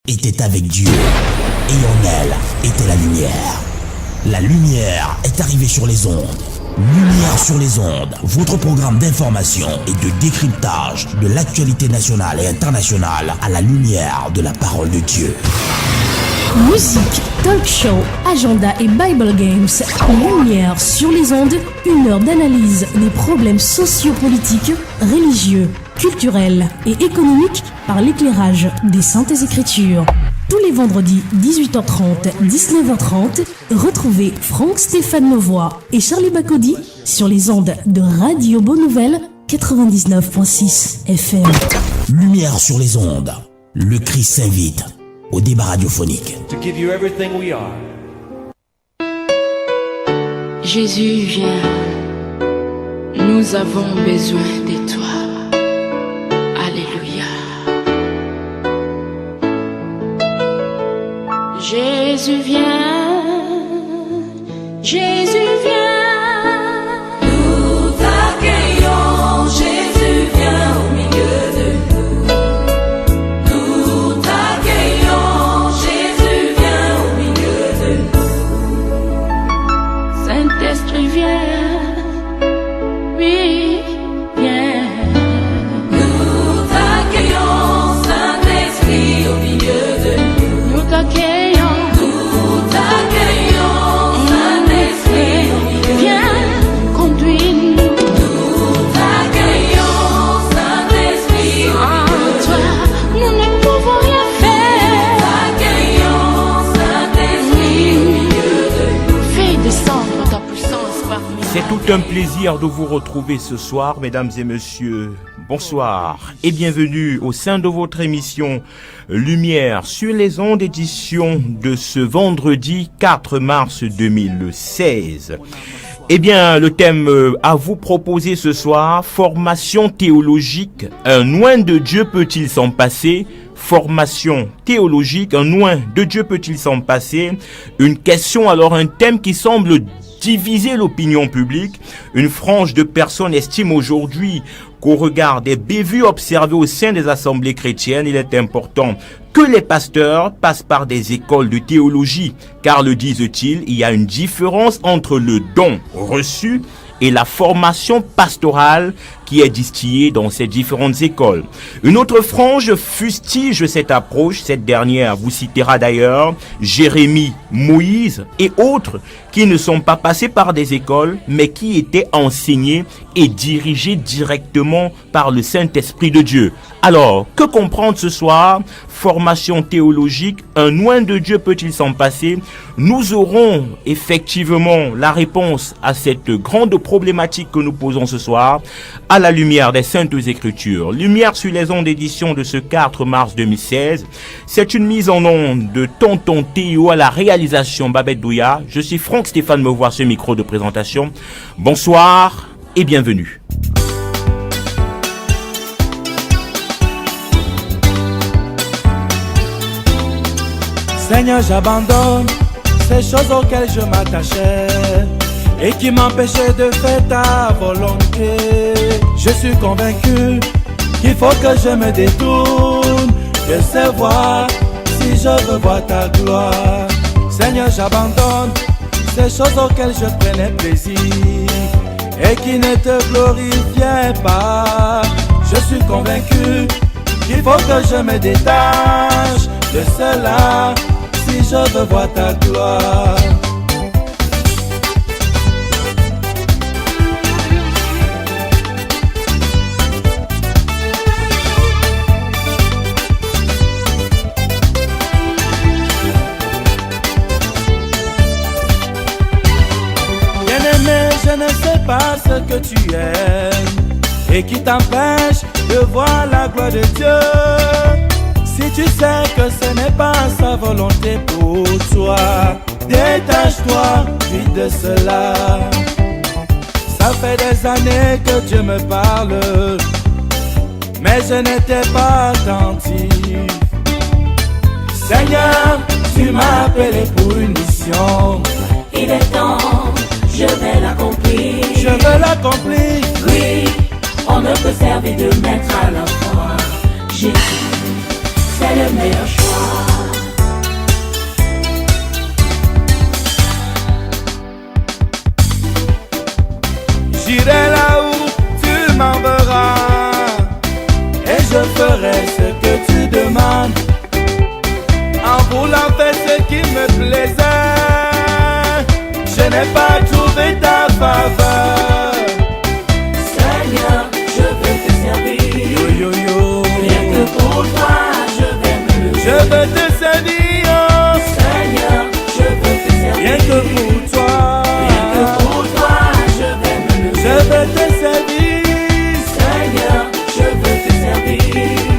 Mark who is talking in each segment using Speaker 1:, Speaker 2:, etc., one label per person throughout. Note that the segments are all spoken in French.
Speaker 1: était avec Dieu, et en elle était la lumière. La lumière est arrivée sur les ondes. Lumière sur les ondes, votre programme d'information et de décryptage de l'actualité nationale et internationale à la lumière de la parole de Dieu.
Speaker 2: Musique, talk show, agenda et Bible Games. Lumière sur les ondes, une heure d'analyse des problèmes sociopolitiques, religieux, culturels et économiques par l'éclairage des Saintes Écritures. Tous les vendredis 18h30, 19h30, retrouvez Franck Stéphane Mauvois et Charlie Bacody sur les ondes de Radio Bonne Nouvelle 99.6 FM.
Speaker 1: Lumière sur les ondes, le Christ s'invite au débat radiophonique.
Speaker 3: To give you everything we are.
Speaker 4: Jésus, viens, nous avons besoin de toi. Alléluia. Jésus, viens, Jésus, viens.
Speaker 5: Nous t'accueillons, Jésus, viens au milieu de nous. Nous t'accueillons, Jésus, viens au milieu de nous.
Speaker 4: Saint-Esprit, viens, oui, viens.
Speaker 5: Nous t'accueillons, Saint-Esprit, au milieu de nous.
Speaker 4: Nous t'accueillons.
Speaker 6: C'est tout un plaisir de vous retrouver ce soir, mesdames et messieurs. Bonsoir et bienvenue au sein de votre émission Lumière sur les ondes, édition de ce vendredi 4 mars 2016. Eh bien, le thème à vous proposer ce soir, formation théologique, un oint de Dieu peut-il s'en passer ? Formation théologique, un oint de Dieu peut-il s'en passer ? Une question, alors un thème qui semble diviser l'opinion publique. Une frange de personnes estime aujourd'hui qu'au regard des bévues observées au sein des assemblées chrétiennes, il est important que les pasteurs passent par des écoles de théologie, car le disent-ils, il y a une différence entre le don reçu et la formation pastorale qui est distillée dans ces différentes écoles. Une autre frange fustige cette approche. Cette dernière vous citera d'ailleurs Jérémie, Moïse et autres qui ne sont pas passés par des écoles, mais qui étaient enseignés et dirigés directement par le Saint-Esprit de Dieu. Alors, que comprendre ce soir ? Formation théologique, un oint de Dieu peut-il s'en passer ? Nous aurons effectivement la réponse à cette grande problématique que nous posons ce soir, à la lumière des Saintes Écritures. Lumière sur les ondes d'édition de ce 4 mars 2016. C'est une mise en onde de Tonton Théo à la réalisation Babette Douya. Je suis Franck Stéphane Mauvois, ce micro de présentation. Bonsoir et bienvenue.
Speaker 7: Seigneur, j'abandonne ces choses auxquelles je m'attachais et qui m'empêchaient de faire ta volonté. Je suis convaincu qu'il faut que je me détourne de ces voies si je veux voir ta gloire. Seigneur, j'abandonne ces choses auxquelles je prenais plaisir et qui ne te glorifiaient pas. Je suis convaincu qu'il faut que je me détache de cela si je veux voir ta gloire. Bien-aimé, je ne sais pas ce que tu aimes et qui t'empêche de voir la gloire de Dieu. Si tu sais que ce n'est pas sa volonté pour toi, détache-toi vite de cela. Ça fait des années que Dieu me parle, mais je n'étais pas attentif. Seigneur, tu m'as appelé pour une mission.
Speaker 5: Il est temps, je vais l'accomplir.
Speaker 7: Je veux l'accomplir.
Speaker 5: Oui, on ne peut servir de maître à la fois. Jésus, c'est le meilleur choix.
Speaker 7: n'ai pas trouvé ta faveur.
Speaker 5: Seigneur, je veux te servir.
Speaker 7: Yo yo yo.
Speaker 5: Rien que pour toi, je vais me lever.
Speaker 7: Je veux te servir.
Speaker 5: Seigneur, je veux te servir.
Speaker 7: Rien que pour toi.
Speaker 5: Rien que pour toi, je vais me lever.
Speaker 7: Je veux te servir.
Speaker 5: Seigneur, je veux te servir.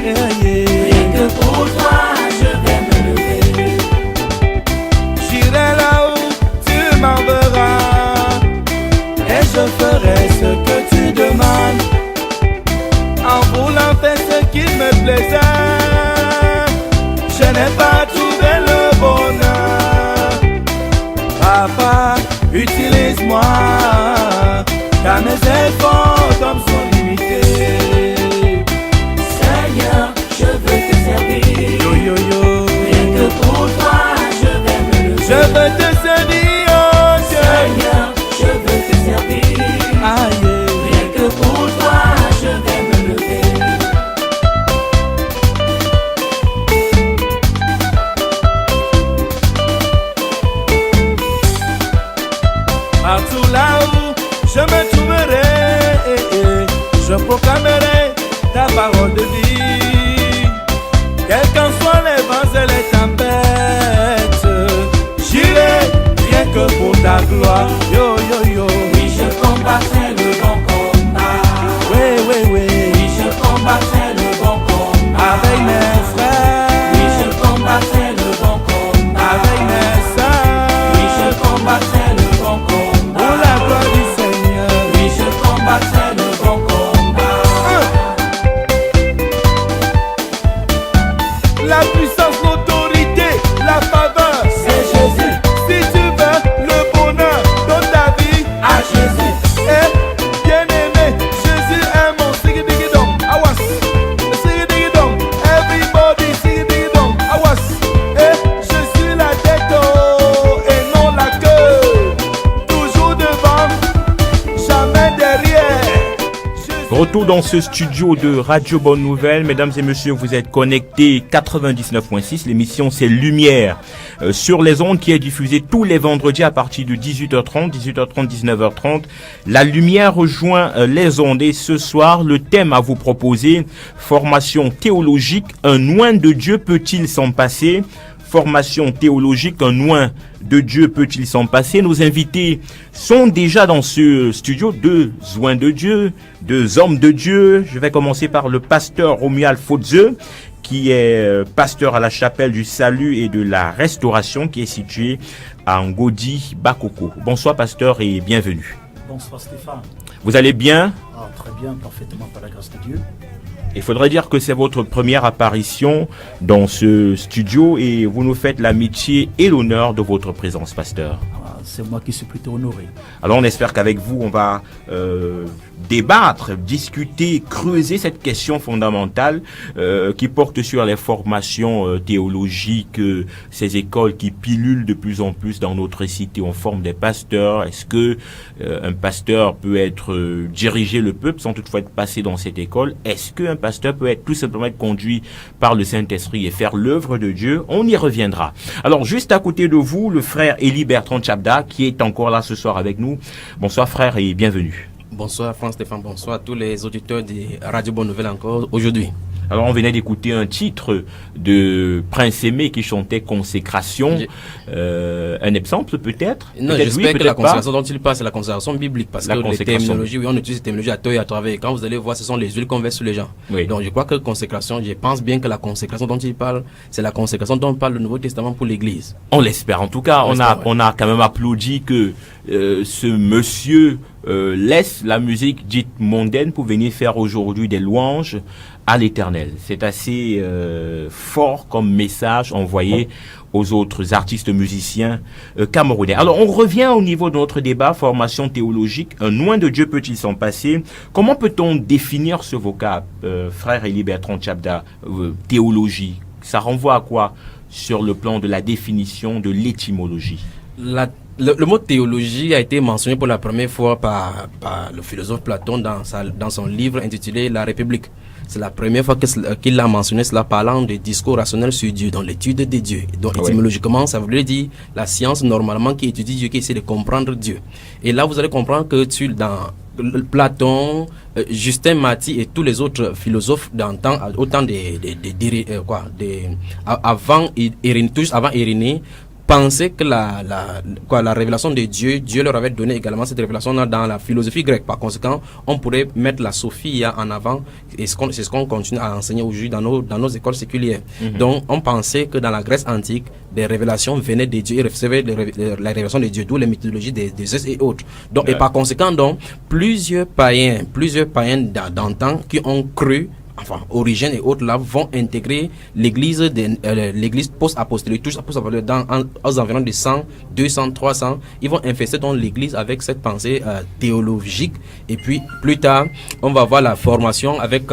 Speaker 7: Yeah, yeah.
Speaker 5: Rien que pour toi, je vais me lever.
Speaker 7: J'irai là où tu m'enverras et je ferai ce que tu demandes en voulant faire ce qui me plaisait. Je n'ai pas trouvé le bonheur. Papa, utilise-moi car mes efforts comme sont limités.
Speaker 5: Seigneur, je veux te servir.
Speaker 7: Yo yo yo.
Speaker 5: Rien que pour toi, je vais me lever.
Speaker 7: Je veux te servir, oh Dieu.
Speaker 5: Seigneur, je veux te servir.
Speaker 7: Aïe.
Speaker 5: Rien que pour toi, je vais me lever.
Speaker 7: Partout là où je me trouverai, je proclamerai ta parole de vie. Quels qu'en soient les vents et les tempêtes, j'irai rien que pour ta gloire. Yo yo yo.
Speaker 5: Oui, je combattrai le bon combat.
Speaker 7: Oui oui oui.
Speaker 5: Oui, je combattrai le bon combat.
Speaker 7: Avec mes frères.
Speaker 5: Oui, je combattrai le bon combat.
Speaker 7: Avec mes sœurs.
Speaker 5: Oui, je combattrai le bon combat.
Speaker 7: Pour la gloire du Seigneur.
Speaker 5: Oui, je combattrai le bon combat.
Speaker 7: La puissance, l'autorité, la faveur,
Speaker 5: C'est Jésus,
Speaker 7: si tu veux le bonheur dans ta vie,
Speaker 5: à Jésus.
Speaker 7: eh, bien-aimé, Jésus est mon sigidikidom, awas, sigidikidom, everybody sigidikidom, awas, je suis la tête oh, et non la queue, toujours devant, jamais derrière.
Speaker 6: Retour dans ce studio de Radio Bonne Nouvelle. Mesdames et messieurs, vous êtes connectés 99.6. L'émission c'est Lumière sur les ondes qui est diffusée tous les vendredis à partir de 18h30, 19h30. La lumière rejoint les ondes et ce soir, le thème à vous proposer, formation théologique, un oint de Dieu peut-il s'en passer? Formation théologique, un oint de Dieu peut-il s'en passer? Nos invités sont déjà dans ce studio, deux oints de Dieu, deux hommes de Dieu. Je vais commencer par le pasteur Romuald Fotze, qui est pasteur à la chapelle du Salut et de la Restauration, qui est située à Ngodi, Bakoko. Bonsoir pasteur et bienvenue.
Speaker 3: Bonsoir Stéphane.
Speaker 6: Vous allez bien?
Speaker 3: Très bien, parfaitement par la grâce de Dieu.
Speaker 6: Il faudrait dire que c'est votre première apparition dans ce studio et vous nous faites l'amitié et l'honneur de votre présence, pasteur.
Speaker 3: C'est moi qui suis plutôt honoré.
Speaker 6: Alors on espère qu'avec vous, on va débattre, discuter, creuser cette question fondamentale qui porte sur les formations théologiques, ces écoles qui pilulent de plus en plus dans notre cité. On forme des pasteurs. Est-ce que un pasteur peut diriger le peuple sans toutefois être passé dans cette école? Est-ce qu'un pasteur peut tout simplement être conduit par le Saint-Esprit et faire l'œuvre de Dieu? On y reviendra. Alors juste à côté de vous, le frère Élie Bertrand Tchabda qui est encore là ce soir avec nous. Bonsoir frère et bienvenue.
Speaker 8: Bonsoir Stéphane, bonsoir à tous les auditeurs de Radio Bonne Nouvelle encore aujourd'hui.
Speaker 6: Alors on venait d'écouter un titre de Prince Aimé qui chantait Consécration, un exemple peut-être?
Speaker 8: Non,
Speaker 6: peut-être
Speaker 8: j'espère
Speaker 6: oui,
Speaker 8: que la
Speaker 6: pas.
Speaker 8: consécration dont il parle, c'est la consécration biblique, parce
Speaker 6: La
Speaker 8: que les
Speaker 6: consécration.
Speaker 8: terminologies, oui, on utilise ces terminologies à tort et à travers. Quand vous allez voir, ce sont les huiles qu'on verse sur les gens.
Speaker 6: Oui.
Speaker 8: Donc je crois que consécration, je pense bien que la consécration dont il parle, c'est la consécration dont parle le Nouveau Testament pour l'Église.
Speaker 6: On l'espère. En tout cas, on a quand même applaudi que ce monsieur laisse la musique dite mondaine pour venir faire aujourd'hui des louanges à l'Éternel. C'est assez fort comme message envoyé aux autres artistes musiciens camerounais. Alors, on revient au niveau de notre débat, formation théologique. Un oint de Dieu peut-il s'en passer? Comment peut-on définir ce vocable, frère Élie Bertrand Tchabda, théologie? Ça renvoie à quoi sur le plan de la définition de l'étymologie?
Speaker 8: Le mot théologie a été mentionné pour la première fois par le philosophe Platon dans son livre intitulé La République. c'est la première fois qu'il a mentionné cela, parlant de discours rationnel sur Dieu, dans l'étude de Dieu. Donc étymologiquement, ça voulait dire la science normalement qui étudie Dieu, qui essaie de comprendre Dieu. Et là, vous allez comprendre que dans Platon, Justin Marty et tous les autres philosophes d'antan, autant avant Irénée, pensaient que la révélation de Dieu leur avait donné également cette révélation dans la philosophie grecque. Par conséquent, on pourrait mettre la Sophie en avant, et c'est ce qu'on continue à enseigner aujourd'hui dans nos écoles séculières. Donc, on pensait que dans la Grèce antique, des révélations venaient de Dieu et recevaient la révélation de Dieu, d'où les mythologies des Zeus et autres. Donc, et par conséquent, donc, plusieurs païens d'antan qui ont cru, enfin, Origène et autres là, vont intégrer l'église post-apostolique, toujours post-apostolique, aux environs de 100, 200, 300. Ils vont infester dans l'église avec cette pensée théologique. Et puis, plus tard, on va voir la formation avec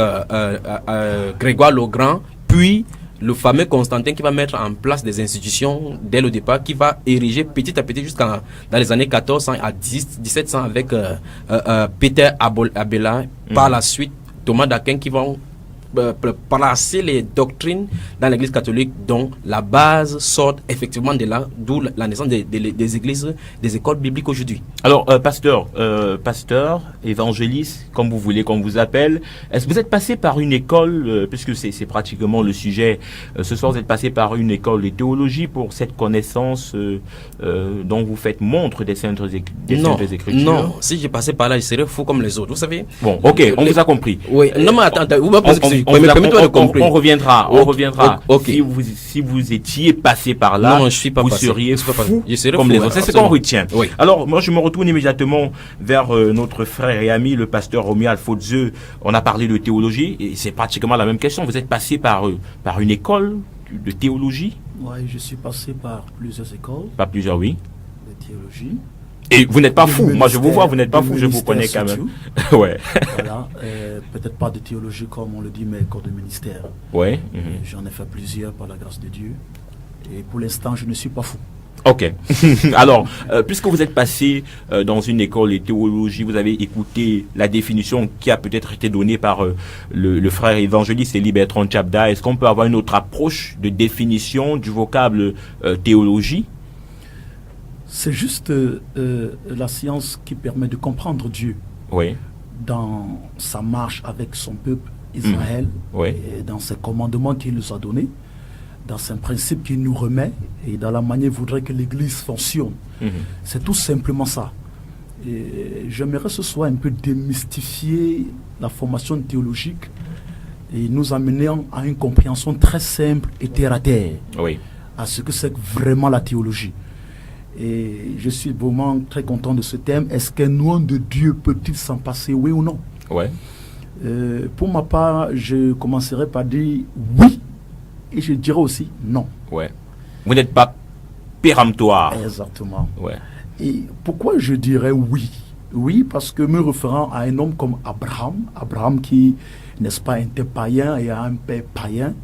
Speaker 8: Grégoire le Grand, puis le fameux Constantin qui va mettre en place des institutions dès le départ, qui va ériger petit à petit dans les années 1400 à 1700 avec Peter Abélard, par la suite Thomas d'Aquin, qui vont placer les doctrines dans l'église catholique, dont la base sort effectivement de là, d'où la naissance des églises, des écoles bibliques aujourd'hui.
Speaker 6: Alors, pasteur, évangéliste, comme vous voulez qu'on vous appelle, est-ce que vous êtes passé par une école, puisque c'est pratiquement le sujet, ce soir vous êtes passé par une école de théologie pour cette connaissance dont vous faites montre des Saintes Écritures?
Speaker 8: Non, si j'ai passé par là, je serais fou comme les autres, vous savez.
Speaker 6: Bon, ok, on vous a compris.
Speaker 8: Oui, non mais attends, vous m'avez posé
Speaker 6: on reviendra.
Speaker 8: Okay.
Speaker 6: Si vous étiez passé par là,
Speaker 8: non, je suis pas
Speaker 6: vous
Speaker 8: passé.
Speaker 6: seriez fou comme
Speaker 8: fou,
Speaker 6: les autres. C'est ce qu'on retient.
Speaker 8: Oui.
Speaker 6: Alors, moi, je me retourne immédiatement vers notre frère et ami, le pasteur Romy Alphonse. On a parlé de théologie et c'est pratiquement la même question. Vous êtes passé par une école de théologie?
Speaker 3: Oui, je suis passé par plusieurs écoles.
Speaker 6: Par plusieurs, oui.
Speaker 3: De théologie.
Speaker 6: Et vous n'êtes pas fou. Moi, je vous vois, vous n'êtes pas fou. Je vous connais quand même. Ouais.
Speaker 3: Voilà. Peut-être pas de théologie comme on le dit, mais corps de ministère.
Speaker 6: Ouais.
Speaker 3: J'en ai fait plusieurs par la grâce de Dieu. Et pour l'instant, je ne suis pas fou.
Speaker 6: Ok. Alors, puisque vous êtes passé dans une école de théologie, vous avez écouté la définition qui a peut-être été donnée par le frère évangéliste Élie Bertrand Tchabda. Est-ce qu'on peut avoir une autre approche de définition du vocable théologie?
Speaker 3: C'est juste la science qui permet de comprendre Dieu.
Speaker 6: Oui.
Speaker 3: Dans sa marche avec son peuple Israël,
Speaker 6: oui.
Speaker 3: Et dans ses commandements qu'il nous a donnés, dans ses principes qu'il nous remet et dans la manière qu'il voudrait que l'Église fonctionne. C'est tout simplement ça. Et j'aimerais ce soir un peu démystifier la formation théologique et nous amener à une compréhension très simple et terre à terre,
Speaker 6: oui,
Speaker 3: à ce que c'est vraiment la théologie. Et je suis vraiment très content de ce thème. Est-ce qu'un nom de Dieu peut-il s'en passer, oui ou non?
Speaker 6: Ouais.
Speaker 3: Pour ma part, je commencerai par dire oui, et je dirais aussi non.
Speaker 6: Ouais. Vous n'êtes pas péremptoire.
Speaker 3: Exactement.
Speaker 6: Ouais.
Speaker 3: Et pourquoi je dirais oui? Oui, parce que me référant à un homme comme Abraham qui, n'est-ce pas, était païen et a un père païen,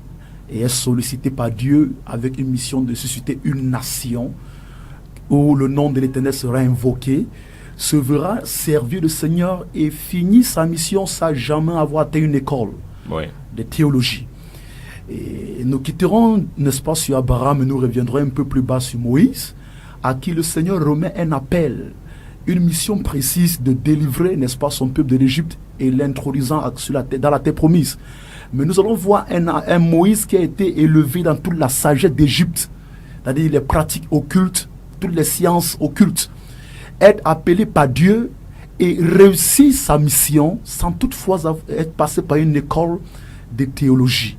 Speaker 3: et est sollicité par Dieu avec une mission de susciter une nation où le nom de l'Éternel sera invoqué, se verra servir le Seigneur et finit sa mission sans jamais avoir atteint une école de théologie. Et nous quitterons, n'est-ce pas, sur Abraham et nous reviendrons un peu plus bas sur Moïse, à qui le Seigneur remet un appel, une mission précise de délivrer, n'est-ce pas, son peuple de l'Égypte et l'introduisant dans la terre promise. Mais nous allons voir un Moïse qui a été élevé dans toute la sagesse d'Égypte, c'est-à-dire les pratiques occultes, toutes les sciences occultes, être appelé par Dieu et réussir sa mission sans toutefois être passé par une école de théologie.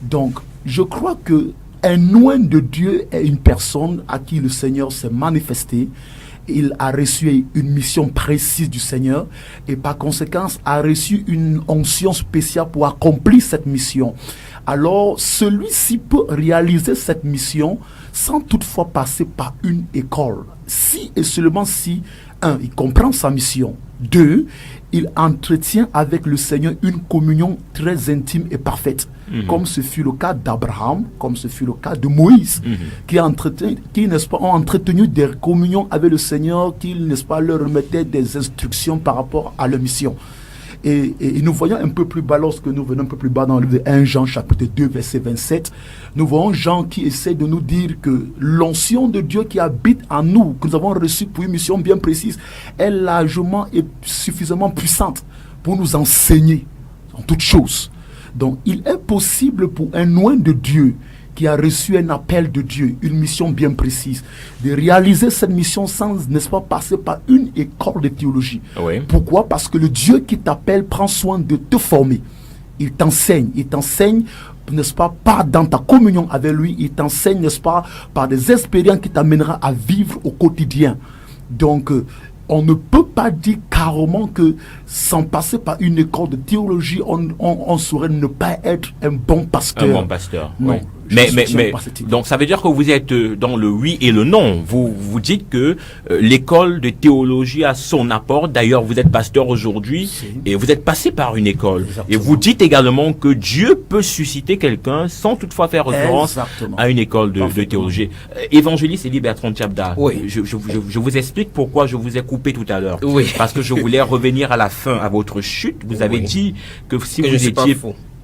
Speaker 3: Donc, je crois que un loin de Dieu est une personne à qui le Seigneur s'est manifesté. Il a reçu une mission précise du Seigneur et par conséquent a reçu une onction spéciale pour accomplir cette mission. Alors, celui-ci peut réaliser cette mission sans toutefois passer par une école. Si et seulement si, 1, il comprend sa mission. 2, il entretient avec le Seigneur une communion très intime et parfaite. Comme ce fut le cas d'Abraham, comme ce fut le cas de Moïse, qui n'est-ce pas, ont entretenu des communions avec le Seigneur, qui, n'est-ce pas, leur remettait des instructions par rapport à leur mission. Et nous voyons un peu plus bas, lorsque nous venons un peu plus bas dans le livre de 1 Jean chapitre 2 verset 27, nous voyons Jean qui essaie de nous dire que l'onction de Dieu qui habite en nous, que nous avons reçue pour une mission bien précise, est largement et suffisamment puissante pour nous enseigner en toutes choses. Donc il est possible pour un oint de Dieu qui a reçu un appel de Dieu, une mission bien précise, de réaliser cette mission sans, n'est-ce pas, passer par une école de théologie.
Speaker 6: Oui.
Speaker 3: Pourquoi? Parce que le Dieu qui t'appelle prend soin de te former. Il t'enseigne, n'est-ce pas, dans ta communion avec lui, il t'enseigne, n'est-ce pas, par des expériences qui t'amènera à vivre au quotidien. Donc, on ne peut pas dire carrément que sans passer par une école de théologie, on saurait ne pas être un bon pasteur.
Speaker 6: Un bon pasteur,
Speaker 3: non.
Speaker 6: Oui. Mais donc ça veut dire que vous êtes dans le oui et le non. Vous dites que l'école de théologie a son apport. D'ailleurs, vous êtes pasteur aujourd'hui et vous êtes passé par une école. Exactement. Et vous dites également que Dieu peut susciter quelqu'un sans toutefois faire référence à une école de théologie. Évangéliste Élie Bertrand Tchabda,
Speaker 8: oui.
Speaker 6: je vous explique pourquoi je vous ai coupé tout à l'heure.
Speaker 8: Oui.
Speaker 6: Parce que je voulais revenir à la fin, à votre chute. Vous avez dit que si
Speaker 8: que
Speaker 6: vous étiez...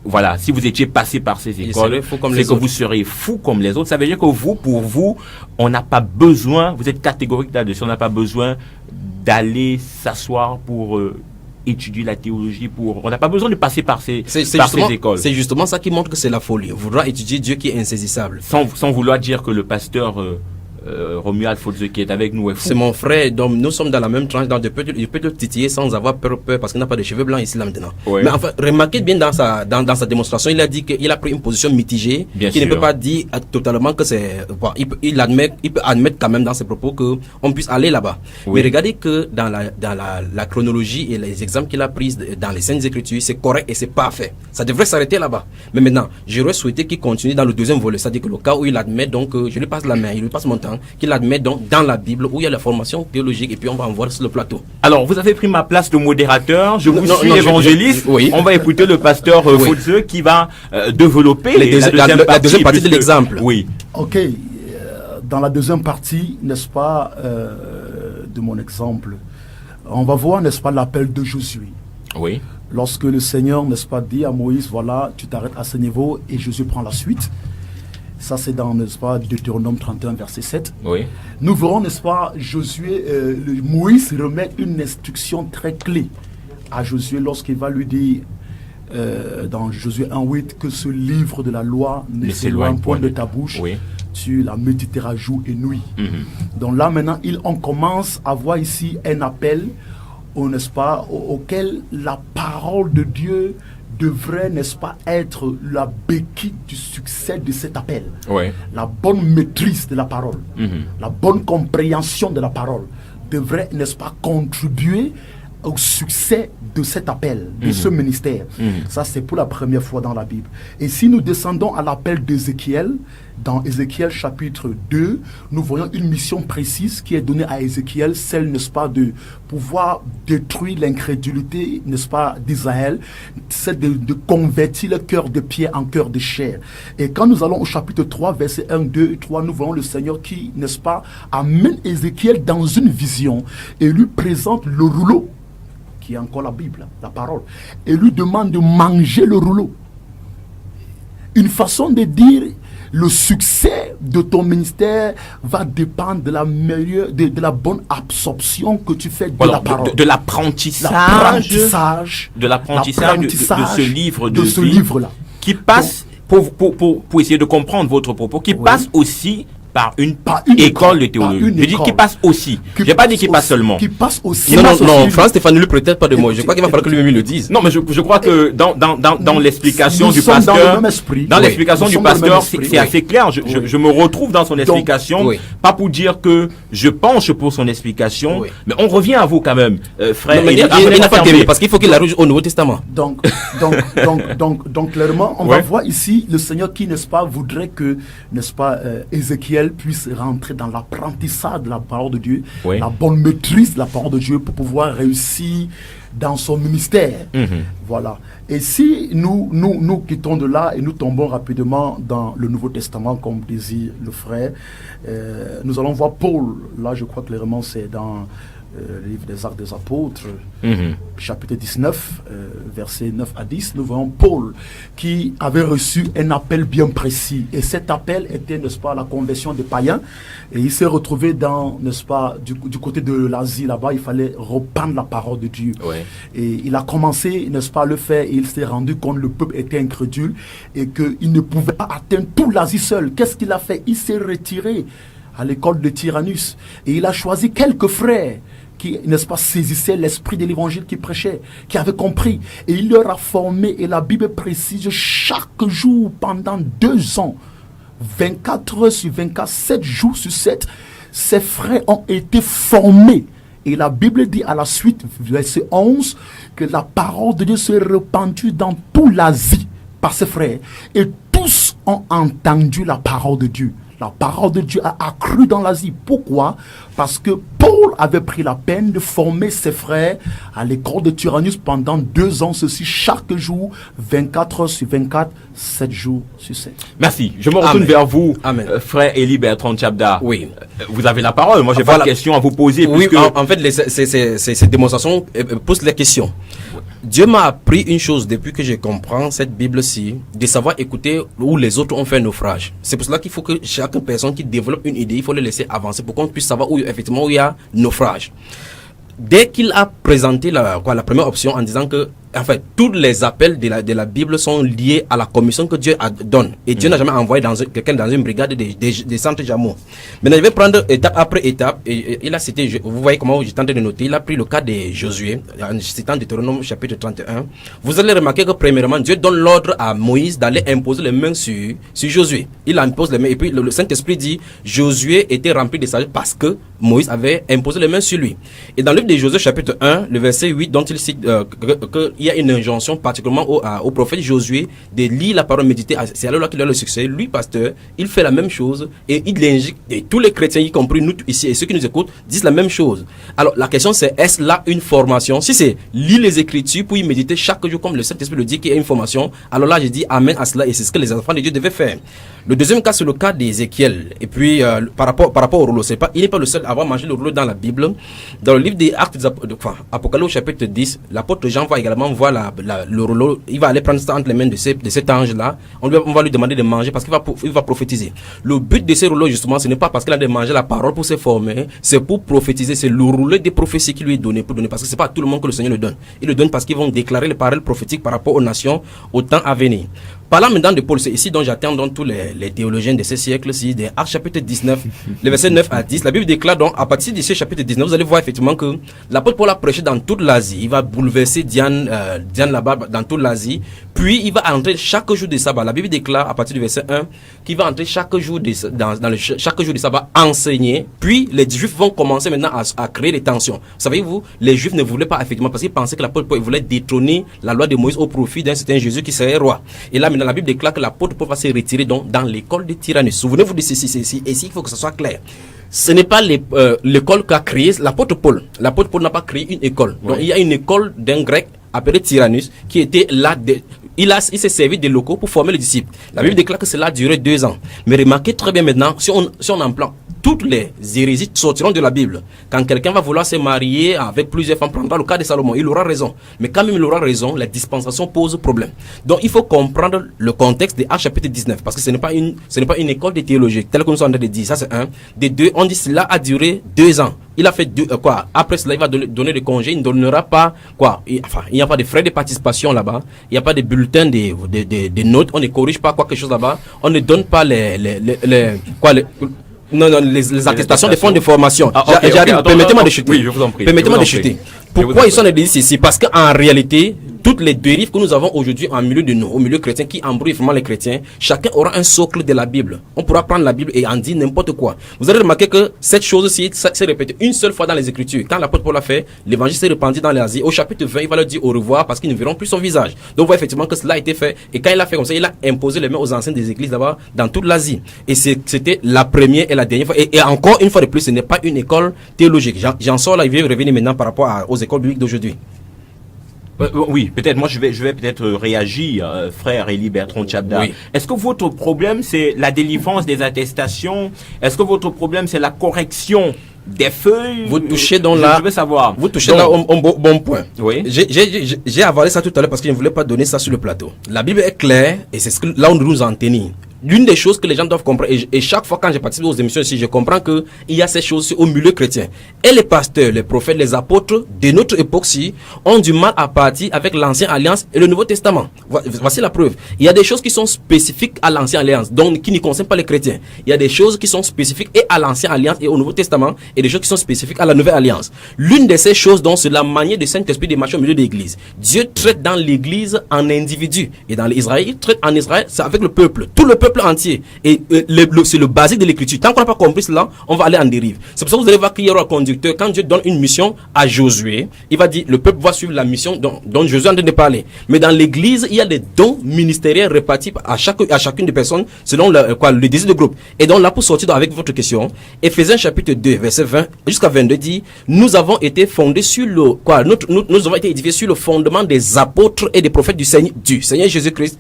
Speaker 6: Voilà, si vous étiez passé par ces écoles, c'est que vous serez fou comme les autres. Ça veut dire que pour vous, on n'a pas besoin, vous êtes catégorique là-dessus, on n'a pas besoin d'aller s'asseoir pour étudier la théologie, on n'a pas besoin de passer par ces écoles.
Speaker 8: C'est justement ça qui montre que c'est la folie. On voudra étudier Dieu qui est insaisissable.
Speaker 6: Sans vouloir dire que le pasteur... Romuald Fodze qui est avec nous est fou.
Speaker 8: C'est mon frère, donc nous sommes dans la même tranche, donc il peut te titiller sans avoir peur parce qu'il n'a pas de cheveux blancs ici là maintenant.
Speaker 6: Oui.
Speaker 8: Mais enfin, remarquez bien dans sa démonstration, il a dit qu'il a pris une position mitigée, qu'il ne peut pas dire totalement que c'est... Bon, il peut admettre quand même dans ses propos qu'on puisse aller là-bas. Oui. Mais regardez que dans la chronologie et les exemples qu'il a pris dans les Saintes Écritures, c'est correct et c'est parfait. Ça devrait s'arrêter là-bas. Mais maintenant, j'aurais souhaité qu'il continue dans le deuxième volet, c'est-à-dire que le cas où il admet, donc je lui passe la main, il lui passe mon temps, qu'il admet donc dans la Bible où il y a la formation théologique et puis on va en voir sur le plateau.
Speaker 6: Alors, vous avez pris ma place de modérateur, je vous suis évangéliste,
Speaker 8: oui.
Speaker 6: On va écouter le pasteur Fodze qui va développer
Speaker 8: la deuxième partie de l'exemple.
Speaker 3: Oui. Ok, dans la deuxième partie, n'est-ce pas, de mon exemple, on va voir, n'est-ce pas, l'appel de Josué.
Speaker 6: Oui.
Speaker 3: Lorsque le Seigneur, n'est-ce pas, dit à Moïse, voilà, tu t'arrêtes à ce niveau et Josué prend la suite. Ça, c'est dans, n'est-ce pas, Deutéronome 31, verset 7.
Speaker 6: Oui.
Speaker 3: Nous verrons, n'est-ce pas, Josué, Moïse remet une instruction très clé à Josué lorsqu'il va lui dire, dans Josué 1,8, que ce livre de la loi ne s'éloigne point de ta bouche.
Speaker 6: Oui.
Speaker 3: Tu la méditeras jour et nuit. Mm-hmm. Donc là, maintenant, on commence à voir ici un appel, n'est-ce pas, auquel la parole de Dieu devrait, n'est-ce pas, être la béquille du succès de cet appel.
Speaker 6: Oui.
Speaker 3: La bonne maîtrise de la parole, la bonne compréhension de la parole devrait, n'est-ce pas, contribuer au succès de cet appel, de ce ministère. Ça, c'est pour la première fois dans la Bible. Et si nous descendons à l'appel d'Ézéchiel, dans Ézéchiel chapitre 2, nous voyons une mission précise qui est donnée à Ézéchiel, celle, n'est-ce pas, de pouvoir détruire l'incrédulité, n'est-ce pas, d'Israël, c'est de convertir le cœur de pierre en cœur de chair. Et quand nous allons au chapitre 3, versets 1, 2 et 3, nous voyons le Seigneur qui, n'est-ce pas, amène Ézéchiel dans une vision et lui présente le rouleau, qui est encore la Bible, la parole, et lui demande de manger le rouleau. Une façon de dire, le succès de ton ministère va dépendre de la meilleure, de la bonne absorption que tu fais de la parole.
Speaker 6: De l'apprentissage de ce livre de ce livre-là. Qui passe, donc, pour essayer de comprendre votre propos, qui passe aussi par une école de théologie. Je dis qui passe aussi. Je n'ai pas dit qui passe seulement.
Speaker 3: Qui passe aussi.
Speaker 8: Non, Franz Stéphane ne lui prête pas de mots. Je crois qu'il va falloir que lui-même le dise.
Speaker 6: Non, mais je crois que dans l'explication du pasteur, c'est assez clair. Je me retrouve dans son explication. Pas pour dire que je penche pour son explication, mais on revient à vous quand même, frère.
Speaker 8: Il n'a pas terminé parce qu'il faut qu'il l'arrange au Nouveau Testament.
Speaker 3: Donc clairement, on va voir ici le Seigneur qui, n'est-ce pas, voudrait que, n'est-ce pas, Ézéchiel puisse rentrer dans l'apprentissage de la parole de Dieu, la bonne maîtrise de la parole de Dieu pour pouvoir réussir dans son ministère. Voilà. Et si nous quittons de là et nous tombons rapidement dans le Nouveau Testament, comme désire le frère, nous allons voir Paul. Là, je crois clairement c'est dans le livre des Actes des Apôtres, chapitre 19, versets 9 à 10, nous voyons Paul qui avait reçu un appel bien précis. Et cet appel était, n'est-ce pas, la conversion des païens. Et il s'est retrouvé dans, n'est-ce pas, du côté de l'Asie, là-bas, il fallait reprendre la parole de Dieu. Ouais. Et il a commencé, n'est-ce pas, à le faire, et il s'est rendu compte que le peuple était incrédule et qu'il ne pouvait pas atteindre toute l'Asie seul. Qu'est-ce qu'il a fait? Il s'est retiré à l'école de Tyrannus. Et il a choisi quelques frères qui, n'est-ce pas, saisissaient l'esprit de l'évangile qu'il prêchait, qui avaient compris. Et il leur a formé, et la Bible précise, chaque jour pendant 2 ans, 24 heures sur 24, 7 jours sur 7, ces frères ont été formés. Et la Bible dit à la suite, verset 11, que la parole de Dieu s'est répandue dans toute l'Asie par ses frères. Et tous ont entendu la parole de Dieu. La parole de Dieu a accru dans l'Asie. Pourquoi? Parce que Paul avait pris la peine de former ses frères à l'école de Tyrannus pendant 2 ans, ceci chaque jour, 24 heures sur 24, 7 jours sur 7.
Speaker 6: Merci. Je me retourne vers vous, frère Élie Bertrand Tchabda.
Speaker 8: Oui.
Speaker 6: Vous avez la parole. Moi, j'ai pas de questions à vous poser.
Speaker 8: Oui, en fait, ces démonstrations posent les questions. Dieu m'a appris une chose depuis que je comprends cette Bible-ci, de savoir écouter où les autres ont fait naufrage. C'est pour cela qu'il faut que chaque personne qui développe une idée, il faut le laisser avancer pour qu'on puisse savoir où effectivement où il y a naufrage. Dès qu'il a présenté la première option en disant que en fait, tous les appels de la Bible sont liés à la commission que Dieu donne. Et Dieu n'a jamais envoyé quelqu'un dans une brigade des centres Jamour. Maintenant, je vais prendre étape après étape. Et il a cité, vous voyez comment j'étais en train de noter, il a pris le cas de Josué, en citant Deutéronome chapitre 31. Vous allez remarquer que premièrement, Dieu donne l'ordre à Moïse d'aller imposer les mains sur Josué. Il impose les mains. Et puis le Saint-Esprit dit, Josué était rempli de sagesse parce que Moïse avait imposé les mains sur lui. Et dans le livre de Josué chapitre 1, le verset 8, dont il cite il y a une injonction particulièrement au prophète Josué de lire la parole, méditer. C'est alors là qu'il a le succès. Lui, pasteur, il fait la même chose et il l'indique. Et tous les chrétiens, y compris nous ici et ceux qui nous écoutent, disent la même chose. Alors la question c'est, est-ce là une formation? Si c'est lire les Écritures pour y méditer chaque jour comme le Saint-Esprit le dit qu'il y a une formation, alors là je dis amen à cela et c'est ce que les enfants de Dieu devaient faire. Le deuxième cas c'est le cas d'Ézéchiel. Et puis par rapport au rouleau, il n'est pas le seul à avoir mangé le rouleau dans la Bible. Dans le livre des Actes, Apocalypse chapitre 10, l'apôtre Jean va également voir le rouleau. Il va aller prendre ça entre les mains de cet ange-là. On va lui demander de manger parce qu'il va prophétiser. Le but de ce rouleau, justement, ce n'est pas parce qu'il a de manger la parole pour se former, c'est pour prophétiser. C'est le rouleau des prophéties qui lui est donné pour donner. Parce que c'est pas à tout le monde que le Seigneur le donne. Il le donne parce qu'ils vont déclarer les paroles prophétiques par rapport aux nations au temps à venir. Parlant maintenant de Paul, c'est ici dont j'attends donc tous les théologiens de ce siècle-ci, des Actes chapitre 19, les versets 9 à 10. La Bible déclare donc, à partir de ce chapitre 19, vous allez voir effectivement que l'apôtre Paul a prêché dans toute l'Asie. Il va bouleverser Diane là-bas dans toute l'Asie. Puis il va entrer chaque jour de sabbat. La Bible déclare à partir du verset 1 qu'il va entrer chaque jour chaque jour de sabbat enseigner. Puis les Juifs vont commencer maintenant à créer des tensions. Savez-vous, les Juifs ne voulaient pas effectivement parce qu'ils pensaient que l'apôtre Paul voulait détrôner la loi de Moïse au profit d'un certain Jésus qui serait roi. Et là maintenant la Bible déclare que l'apôtre Paul va se retirer donc dans l'école de Tyrannus. Souvenez-vous de ceci, ici il faut que ce soit clair. Ce n'est pas l'école qu'a créé l'apôtre Paul. L'apôtre Paul n'a pas créé une école. Donc il y a une école d'un grec appelé Tyrannus qui était là. Il s'est servi des locaux pour former les disciples. La Bible déclare que cela a duré 2 ans. Mais remarquez très bien maintenant, si on emploie toutes les hérésies sortiront de la Bible. Quand quelqu'un va vouloir se marier avec plusieurs femmes, prendra le cas de Salomon, il aura raison. Mais quand même il aura raison, la dispensation pose problème. Donc il faut comprendre le contexte de Actes chapitre 19, parce que ce n'est pas une école de théologie, telle que nous sommes en train de dire. Ça c'est un. Des deux, on dit cela a duré 2 ans. Il a fait après cela, il va donner des congés, il ne donnera pas il n'y a pas de frais de participation là-bas, il n'y a pas de bulletins de notes, on ne corrige pas quelque chose là-bas, on ne donne pas les attestations des fonds de formation. Permettez-moi de chuter. Oui, je vous en prie. Permettez-moi de chuter. Pourquoi ils sont ici? Parce qu'en réalité, toutes les dérives que nous avons aujourd'hui au milieu chrétien qui embrouillent vraiment les chrétiens, chacun aura un socle de la Bible. On pourra prendre la Bible et en dire n'importe quoi. Vous allez remarquer que cette chose-ci s'est répétée une seule fois dans les Écritures. Quand l'apôtre Paul l'a fait, l'évangile s'est répandu dans l'Asie. Au chapitre 20, il va leur dire au revoir parce qu'ils ne verront plus son visage. Donc, on voit effectivement que cela a été fait. Et quand il a fait comme ça, il a imposé les mains aux anciens des églises là-bas dans toute l'Asie. Et c'était la première et la dernière fois. Et encore une fois de plus, ce n'est pas une école théologique. J'en sors là, je vais revenir maintenant par rapport aux écoles bibliques d'aujourd'hui.
Speaker 6: Oui, peut-être. Moi, je vais peut-être réagir, frère Élie Bertrand Tchabda. Oui. Est-ce que votre problème, c'est la délivrance des attestations? Est-ce que votre problème, c'est la correction des feuilles.
Speaker 8: Vous touchez donc
Speaker 6: je
Speaker 8: là.
Speaker 6: veux savoir.
Speaker 8: Vous touchez là un bon point.
Speaker 6: Oui.
Speaker 8: J'ai avalé ça tout à l'heure parce que je ne voulais pas donner ça sur le plateau. La Bible est claire et c'est là où nous nous en tenir. L'une des choses que les gens doivent comprendre, et chaque fois quand j'ai participé aux émissions ici, je comprends qu'il y a ces choses au milieu chrétien. Et les pasteurs, les prophètes, les apôtres de notre époque-ci ont du mal à partir avec l'Ancienne Alliance et le Nouveau Testament. Voici la preuve. Il y a des choses qui sont spécifiques à l'Ancienne Alliance, donc qui ne concernent pas les chrétiens. Il y a des choses qui sont spécifiques et à l'Ancienne Alliance et au Nouveau Testament, et des choses qui sont spécifiques à la Nouvelle Alliance. L'une de ces choses, donc, c'est la manière du Saint-Esprit de marcher au milieu de l'Église. Dieu traite dans l'Église en individu, et dans l'Israël, il traite en Israël, c'est avec le peuple. Tout le peuple entier. Et c'est le basique de l'écriture. Tant qu'on n'a pas compris cela, on va aller en dérive. C'est pour ça que vous allez voir qu'il y aura un conducteur. Quand Dieu donne une mission à Josué, il va dire le peuple va suivre la mission dont Josué est en train de parler. Mais dans l'église, il y a des dons ministériels répartis à chacune des personnes selon le désir de groupe. Et donc là, pour sortir avec votre question, Éphésiens chapitre 2, verset 20 jusqu'à 22 dit, nous avons été fondés sur nous avons été édifiés sur le fondement des apôtres et des prophètes du Seigneur Jésus-Christ.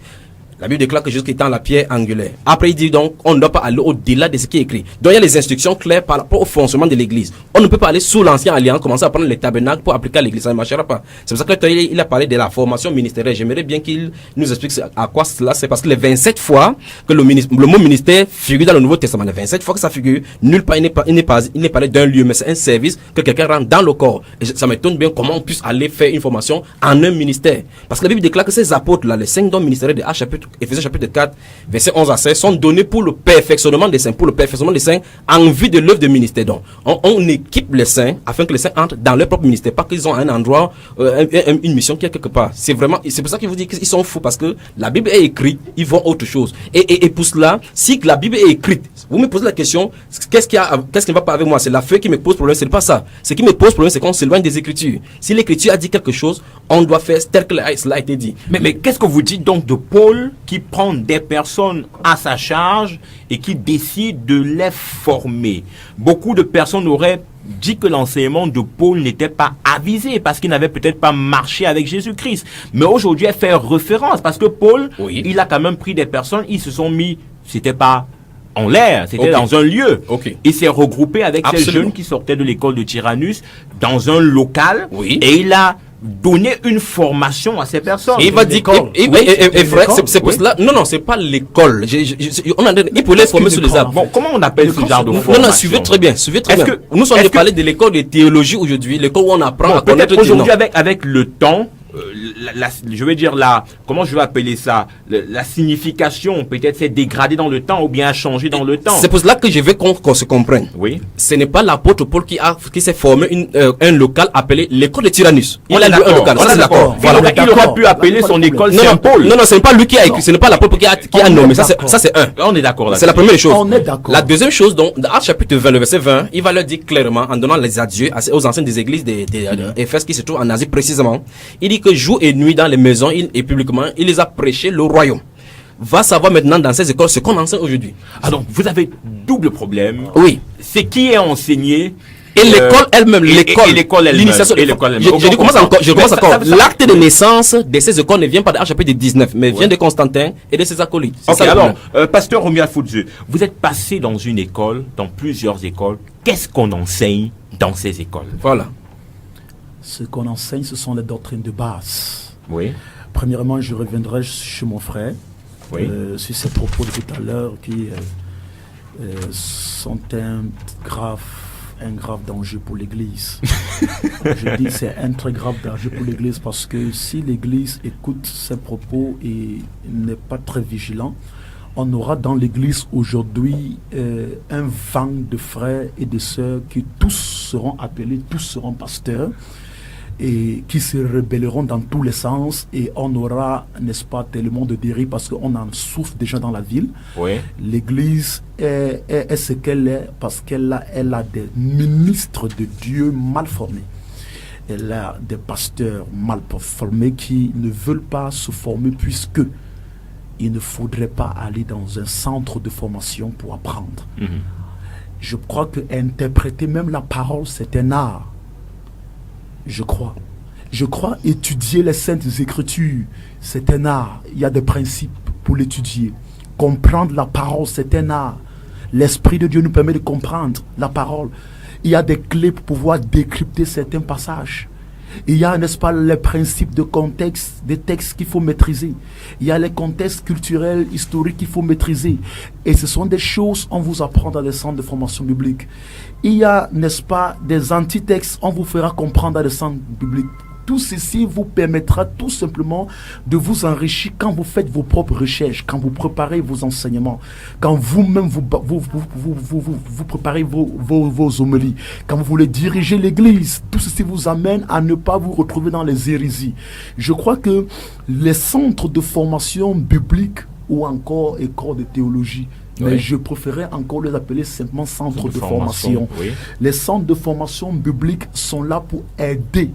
Speaker 8: La Bible déclare que Jésus étant la pierre angulaire. Après, il dit donc, on ne doit pas aller au-delà de ce qui est écrit. Donc, il y a les instructions claires par rapport au fonctionnement de l'église. On ne peut pas aller sous l'ancienne alliance, commencer à prendre les tabernacles pour appliquer à l'église. Ça ne marchera pas. C'est pour ça que il a parlé de la formation ministérielle. J'aimerais bien qu'il nous explique à quoi cela c'est. Parce que les 27 fois que le mot ministère figure dans le Nouveau Testament, les 27 fois que ça figure, nulle part, il n'est parlé d'un lieu, mais c'est un service que quelqu'un rend dans le corps. Et ça m'étonne bien comment on puisse aller faire une formation en un ministère. Parce que la Bible déclare que ces apôtres-là, les 5 dons ministériels de Éphésiens chapitre 4, versets 11 à 16, sont donnés pour le perfectionnement des saints, en vue de l'œuvre de ministère. Donc, on équipe les saints afin que les saints entrent dans leur propre ministère, pas qu'ils ont un endroit, une mission qui est quelque part. C'est pour ça qu'il vous dit qu'ils sont fous, parce que la Bible est écrite, ils vont autre chose. Et pour cela, si la Bible est écrite, vous me posez la question, qu'est-ce qui ne va pas avec moi? C'est la feuille qui me pose problème, c'est pas ça. Ce qui me pose problème, c'est qu'on s'éloigne des Écritures. Si l'Écriture a dit quelque chose, on doit faire tel que cela a été dit.
Speaker 6: Mais qu'est-ce que vous dites donc de Paul qui prend des personnes à sa charge et qui décide de les former? Beaucoup de personnes auraient dit que l'enseignement de Paul n'était pas avisé parce qu'il n'avait peut-être pas marché avec Jésus-Christ. Mais aujourd'hui, elle fait référence parce que Paul, il a quand même pris des personnes, ils se sont mis, c'était pas en l'air, c'était dans un lieu. Il s'est regroupé avec ces jeunes qui sortaient de l'école de Tyrannus dans un local et il a donner une formation à ces personnes.
Speaker 8: Et il va dire c'est pour cela. Non, c'est pas l'école. Il peut les former sur les arbres.
Speaker 6: Bon, comment on appelle ce genre de formation?
Speaker 8: Non, suivez très bien. Nous sommes parler de l'école de théologie aujourd'hui, l'école où on apprend à connaître Dieu.
Speaker 6: Aujourd'hui, avec le temps, je vais dire comment je vais appeler ça, la signification peut-être s'est dégradée dans le temps ou bien a changé dans le temps.
Speaker 8: C'est pour cela que je veux qu'on se comprenne.
Speaker 6: Oui.
Speaker 8: Ce n'est pas l'apôtre Paul qui s'est formé un local appelé l'école de Tyrannus.
Speaker 6: Il a lu un local.
Speaker 8: Ça, c'est d'accord.
Speaker 6: Voilà. Il aurait pu appeler son école Saint-Paul.
Speaker 8: Non, ce n'est pas lui qui a écrit. Ce n'est pas l'apôtre qui a nommé. Ça, c'est un.
Speaker 6: On est d'accord.
Speaker 8: C'est la première chose.
Speaker 3: On est d'accord.
Speaker 8: La deuxième chose, donc, dans Actes chapitre 20, le verset 20, il va leur dire clairement, en donnant les adieux aux anciens des églises d'Éphèse qui se trouvent en Asie précisément, il dit que jour et nuit dans les maisons et publiquement, il les a prêché le royaume. Va savoir maintenant dans ces écoles ce qu'on enseigne aujourd'hui.
Speaker 6: Ah donc, vous avez double problème.
Speaker 8: Oui.
Speaker 6: C'est qui est enseigné
Speaker 8: et l'école elle-même,
Speaker 6: l'initiation.
Speaker 8: Je commence encore. L'acte de naissance de ces écoles ne vient pas de chapitre 19, mais vient de Constantin et de ses acolytes.
Speaker 6: Alors, pasteur Romuald Foudze, vous êtes passé dans une école, dans plusieurs écoles. Qu'est-ce qu'on enseigne dans ces écoles?
Speaker 8: Voilà.
Speaker 3: Ce qu'on enseigne, ce sont les doctrines de base.
Speaker 6: Oui.
Speaker 3: Premièrement, je reviendrai chez mon frère sur ses propos de tout à l'heure qui sont un grave danger pour l'Église. Je dis c'est un très grave danger pour l'Église parce que si l'Église écoute ces propos et n'est pas très vigilant, on aura dans l'Église aujourd'hui un vent de frères et de sœurs qui tous seront appelés, tous seront pasteurs et qui se rébelleront dans tous les sens et on aura, n'est-ce pas, tellement de dérives parce qu'on en souffre déjà dans la ville.
Speaker 6: Oui.
Speaker 3: L'Église est ce qu'elle est parce qu'elle a des ministres de Dieu mal formés. Elle a des pasteurs mal formés qui ne veulent pas se former puisque il ne faudrait pas aller dans un centre de formation pour apprendre. Je crois que interpréter même la parole, c'est un art. Je crois étudier les Saintes Écritures, c'est un art. Il y a des principes pour l'étudier. Comprendre la parole, c'est un art. L'Esprit de Dieu nous permet de comprendre la parole. Il y a des clés pour pouvoir décrypter certains passages. Il y a, n'est-ce pas, les principes de contexte des textes qu'il faut maîtriser. Il y a les contextes culturels, historiques qu'il faut maîtriser. Et ce sont des choses qu'on vous apprend dans des centres de formation biblique. Il y a, n'est-ce pas, des antitextes qu'on vous fera comprendre dans des centres bibliques. Tout ceci vous permettra tout simplement de vous enrichir quand vous faites vos propres recherches, quand vous préparez vos enseignements, quand vous-même vous préparez vos homélies, quand vous voulez diriger l'église. Tout ceci vous amène à ne pas vous retrouver dans les hérésies. Je crois que les centres de formation biblique ou encore écoles de théologie, mais je préférais encore les appeler simplement centres de formation. Oui. Les centres de formation biblique sont là pour aider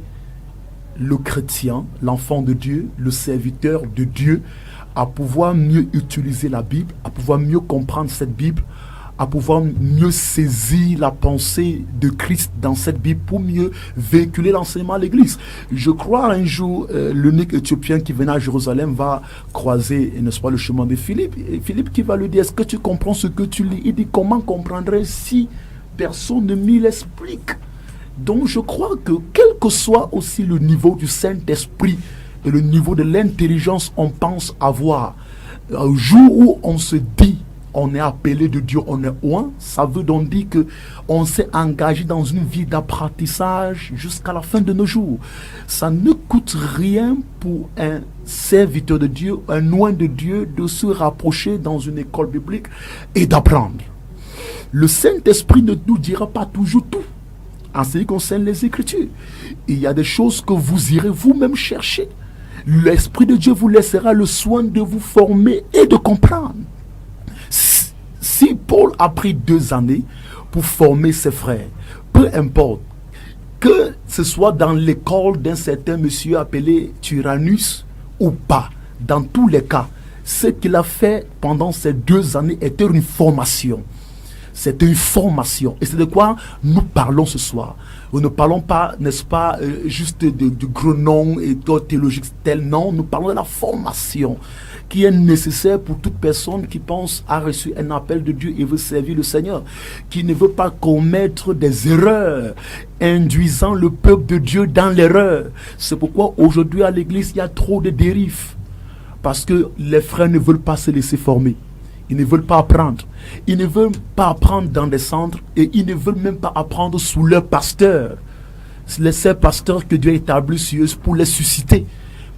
Speaker 3: le chrétien, l'enfant de Dieu, le serviteur de Dieu, à pouvoir mieux utiliser la Bible, à pouvoir mieux comprendre cette Bible, à pouvoir mieux saisir la pensée de Christ dans cette Bible pour mieux véhiculer l'enseignement à l'église. Je crois un jour, l'unique Éthiopien qui venait à Jérusalem va croiser, n'est-ce pas, le chemin de Philippe. Et Philippe qui va lui dire, est-ce que tu comprends ce que tu lis? Il dit, comment comprendrais si personne ne m'y l'explique? Donc je crois que quel que soit aussi le niveau du Saint-Esprit et le niveau de l'intelligence on pense avoir, au jour où on se dit on est appelé de Dieu, on est loin, ça veut donc dire qu'on s'est engagé dans une vie d'apprentissage jusqu'à la fin de nos jours. Ça ne coûte rien pour un serviteur de Dieu, un loin de Dieu, de se rapprocher dans une école biblique et d'apprendre. Le Saint-Esprit ne nous dira pas toujours tout en ce qui concerne les Écritures. Il y a des choses que vous irez vous-même chercher. L'Esprit de Dieu vous laissera le soin de vous former et de comprendre. Si Paul a pris 2 années pour former ses frères, peu importe, que ce soit dans l'école d'un certain monsieur appelé Tyrannus ou pas, dans tous les cas, ce qu'il a fait pendant ces 2 années était une formation. C'est une formation. Et c'est de quoi nous parlons ce soir. Nous ne parlons pas, n'est-ce pas, juste de gros noms et d'autres théologiques tels. Non, nous parlons de la formation qui est nécessaire pour toute personne qui pense à reçu un appel de Dieu et veut servir le Seigneur, qui ne veut pas commettre des erreurs, induisant le peuple de Dieu dans l'erreur. C'est pourquoi aujourd'hui à l'église, il y a trop de dérives. Parce que les frères ne veulent pas se laisser former. Ils ne veulent pas apprendre. Ils ne veulent pas apprendre dans des centres et ils ne veulent même pas apprendre sous leur pasteur. C'est ces pasteurs que Dieu a établis sur eux pour les susciter.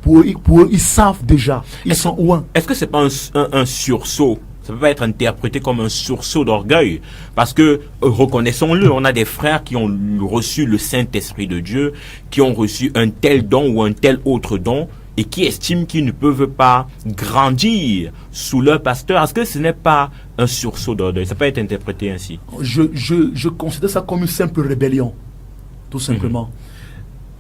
Speaker 3: Pour eux, ils savent déjà. Ils sont loin.
Speaker 6: Est-ce que c'est pas un sursaut? Ça peut pas être interprété comme un sursaut d'orgueil. Parce que, reconnaissons-le, on a des frères qui ont reçu le Saint-Esprit de Dieu, qui ont reçu un tel don ou un tel autre don, et qui estiment qu'ils ne peuvent pas grandir sous leur pasteur. Est-ce que ce n'est pas un sursaut d'orgueil? Ça peut être interprété ainsi.
Speaker 3: Je considère ça comme une simple rébellion, tout simplement.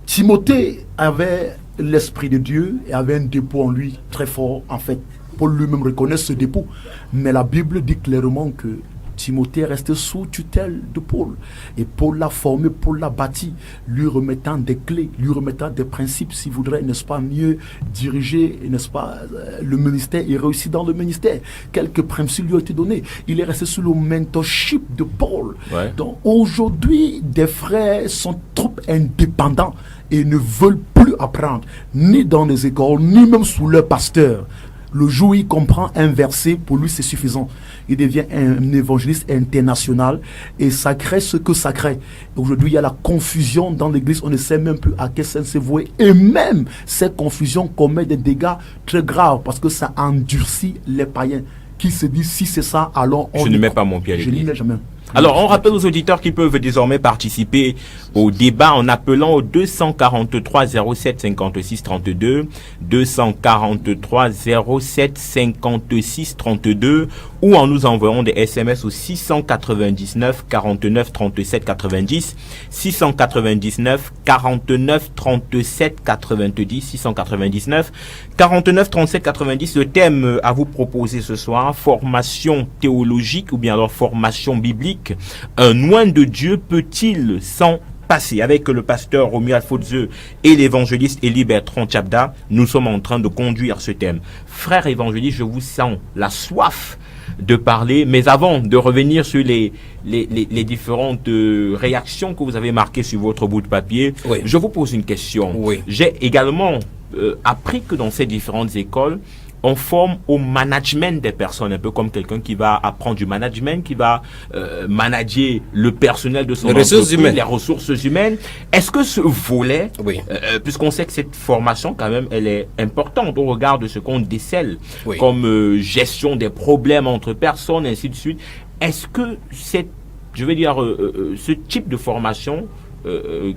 Speaker 3: Timothée avait l'Esprit de Dieu et avait un dépôt en lui très fort. En fait, Paul lui-même reconnaît ce dépôt. Mais la Bible dit clairement que Timothée restait sous tutelle de Paul. Et Paul l'a formé, Paul l'a bâti, lui remettant des clés, lui remettant des principes, s'il voudrait, n'est-ce pas, mieux diriger, n'est-ce pas, le ministère et réussir dans le ministère. Quelques principes lui ont été donnés. Il est resté sous le mentorship de Paul. Ouais. Donc aujourd'hui, des frères sont trop indépendants et ne veulent plus apprendre, ni dans les écoles, ni même sous leur pasteur. Le jour où il comprend un verset, pour lui c'est suffisant. Il devient un évangéliste international et ça crée ce que ça crée. Aujourd'hui, il y a la confusion dans l'église, on ne sait même plus à quel sens se vouer. Et même cette confusion commet des dégâts très graves parce que ça endurcit les païens qui se disent si c'est ça, alors on...
Speaker 6: Je ne mets pas mon pied à l'église.
Speaker 3: Je n'y mets jamais.
Speaker 6: Alors, on rappelle aux auditeurs qui peuvent désormais participer au débat en appelant au 243 07 56 32, 243 07 56 32, ou en nous envoyant des SMS au 699 49 37 90, 699 49 37 90, 699 49 37 90. Le thème à vous proposer ce soir, formation théologique ou bien alors formation biblique. Un loin de Dieu peut-il s'en passer? Avec le pasteur Romuald Alfotze et l'évangéliste Élie Bertrand Tchabda, nous sommes en train de conduire ce thème. Frère évangéliste, je vous sens la soif de parler. Mais avant de revenir sur les différentes réactions que vous avez marquées sur votre bout de papier,
Speaker 8: Oui.
Speaker 6: je vous pose une question.
Speaker 8: Oui.
Speaker 6: J'ai également appris que dans ces différentes écoles, on forme au management des personnes, un peu comme quelqu'un qui va apprendre du management, qui va manager le personnel de son
Speaker 8: Les ressources
Speaker 6: entreprise,
Speaker 8: humaines.
Speaker 6: les ressources humaines. Est-ce que ce volet,
Speaker 8: Oui.
Speaker 6: puisqu'on sait que cette formation quand même, elle est importante au regard de ce qu'on décèle
Speaker 8: Oui.
Speaker 6: comme gestion des problèmes entre personnes, ainsi de suite, est-ce que ce type de formation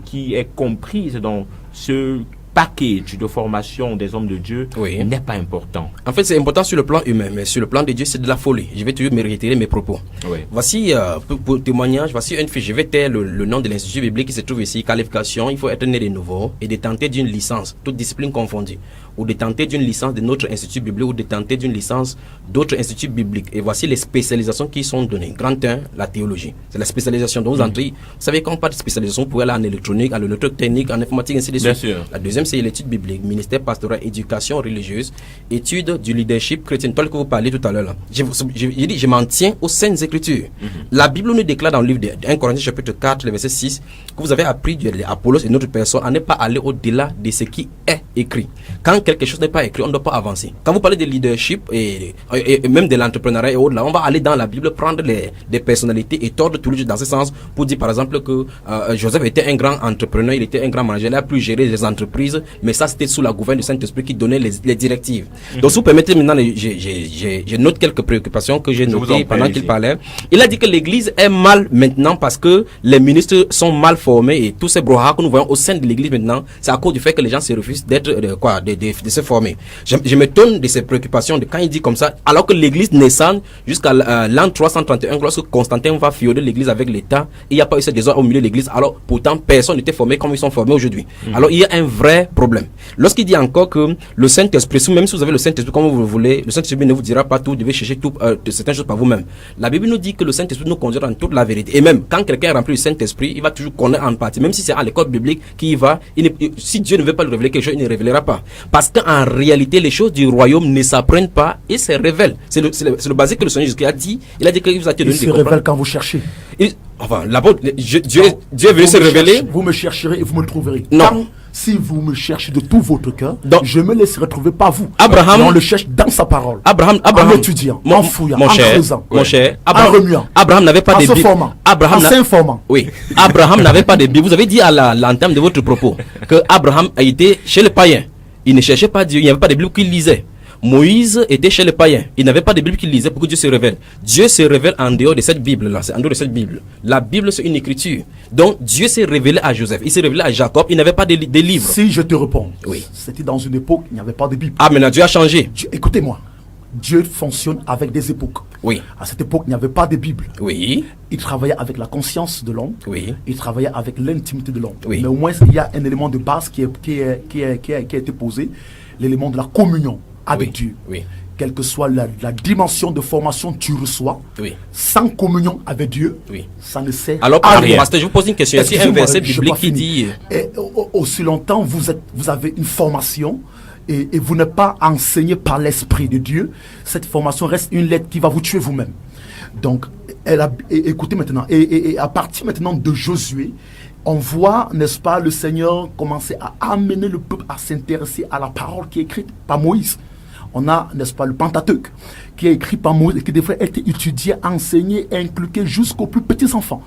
Speaker 6: qui est comprise dans ce package de formation des hommes de Dieu
Speaker 8: Oui.
Speaker 6: n'est pas important?
Speaker 8: En fait, c'est important sur le plan humain, mais sur le plan de Dieu, c'est de la folie. Je vais toujours me réitérer mes propos.
Speaker 6: Oui.
Speaker 8: Voici, pour témoignage, voici une fiche. Je vais taire le nom de l'institut biblique qui se trouve ici. Qualification, il faut être né de nouveau et détenté d'une licence, toute discipline confondue, ou détenté d'une licence de notre institut biblique, ou détenté d'une licence d'autres instituts bibliques. Et voici les spécialisations qui sont données. Grand 1, la théologie. C'est la spécialisation dont vous entrez. Vous savez, quand on parle de spécialisation, vous pouvez aller en électronique, en électrotechnique, en informatique, ainsi de suite.
Speaker 6: Bien sûr.
Speaker 8: La deuxième, c'est l'étude biblique, ministère pastoral, éducation religieuse, étude du leadership chrétien, tel que vous parlez tout à l'heure. Là. Je m'en tiens aux saintes écritures. La Bible nous déclare dans le livre de 1 Corinthiens chapitre 4, le verset 6, que vous avez appris d'Apollos et notre personne à ne pas aller au-delà de ce qui est écrit. Quand quelque chose n'est pas écrit, on ne doit pas avancer. Quand vous parlez de leadership et même de l'entrepreneuriat et autres, là, on va aller dans la Bible prendre des personnalités et tordre tout le jeu dans ce sens pour dire par exemple que Joseph était un grand entrepreneur, il était un grand manager, il a pu gérer des entreprises, mais ça c'était sous la gouverne du Saint-Esprit qui donnait les directives. Donc si vous permettez maintenant, je note quelques préoccupations que j'ai notées pendant qu'il parlait. Il a dit que l'église est mal maintenant parce que les ministres sont mal formés et tous ces brouhahas que nous voyons au sein de l'église maintenant, c'est à cause du fait que les gens se refusent de se former. Je m'étonne de ces préoccupations de quand il dit comme ça, alors que l'église naissante jusqu'à l'an 331, lorsque Constantin va fioler l'église avec l'État, il n'y a pas eu ce désordre au milieu de l'église, alors pourtant personne n'était formé comme ils sont formés aujourd'hui. Alors il y a un vrai problème. Lorsqu'il dit encore que le Saint-Esprit, même si vous avez le Saint-Esprit comme vous le voulez, le Saint-Esprit ne vous dira pas tout, vous devez chercher tout, certaines choses par vous-même. La Bible nous dit que le Saint-Esprit nous conduira dans toute la vérité. Et même quand quelqu'un est rempli du Saint-Esprit, il va toujours connaître en partie, même si c'est à l'école biblique qui y va, si Dieu ne veut pas le révéler quelque chose, il ne révélera pas. Parce qu'en réalité, les choses du royaume ne s'apprennent pas et se révèlent. C'est le basique que le Seigneur Jésus a dit. Il a dit qu'il vous a donné
Speaker 3: Il se révèle quand vous cherchez.
Speaker 8: Enfin, là-bas, Dieu est venu se révéler.
Speaker 3: Vous me chercherez et vous me le trouverez.
Speaker 8: Non.
Speaker 3: Car si vous me cherchez de tout votre cœur,
Speaker 8: Donc,
Speaker 3: je me laisserai trouver par vous.
Speaker 8: Abraham,
Speaker 3: on le cherche dans sa parole.
Speaker 8: Abraham,
Speaker 3: en étudiant, en fouillant, en creusant,
Speaker 8: mon cher,
Speaker 3: en remuant,
Speaker 8: Abraham n'avait pas
Speaker 3: en
Speaker 8: de
Speaker 3: se
Speaker 8: Bible.
Speaker 3: formant,
Speaker 8: Abraham
Speaker 3: en s'informant.
Speaker 8: Oui, Abraham n'avait pas de Bible. Vous avez dit à l'entame de votre propos que Abraham a été chez les païens. Il ne cherchait pas Dieu, il n'y avait pas de Bible qu'il lisait. Moïse était chez les païens. Il n'avait pas de Bible qu'il lisait pour que Dieu se révèle. Dieu se révèle en dehors de cette Bible-là. C'est en dehors de cette Bible. La Bible, c'est une écriture. Donc, Dieu s'est révélé à Joseph. Il s'est révélé à Jacob. Il n'avait pas de livres.
Speaker 3: Si je te réponds,
Speaker 8: oui.
Speaker 3: C'était dans une époque, il n'y avait pas de Bible.
Speaker 8: Ah, maintenant, Dieu a changé.
Speaker 3: Écoutez-moi. Dieu fonctionne avec des époques.
Speaker 8: Oui.
Speaker 3: À cette époque, il n'y avait pas de Bible.
Speaker 8: Oui.
Speaker 3: Il travaillait avec la conscience de l'homme.
Speaker 8: Oui.
Speaker 3: Il travaillait avec l'intimité de l'homme.
Speaker 8: Oui.
Speaker 3: Mais au moins, il y a un élément de base qui a été posé, l'élément de la communion avec Dieu.
Speaker 8: Oui.
Speaker 3: Quelle que soit la dimension de formation que tu reçois, sans communion avec Dieu, ça ne sert
Speaker 8: à rien. Alors, pasteur, je vous pose une question. Est-ce qu'il y a un verset biblique qui dit...
Speaker 3: Aussi longtemps, vous avez une formation et vous n'êtes pas enseigné par l'Esprit de Dieu, cette formation reste une lettre qui va vous tuer vous-même. Donc, écoutez maintenant, et à partir maintenant de Josué, on voit, n'est-ce pas, le Seigneur commencer à amener le peuple à s'intéresser à la parole qui est écrite par Moïse. On a, n'est-ce pas, le Pentateuque qui est écrit par Moïse et qui devrait être étudié, enseigné, inculqué jusqu'aux plus petits enfants.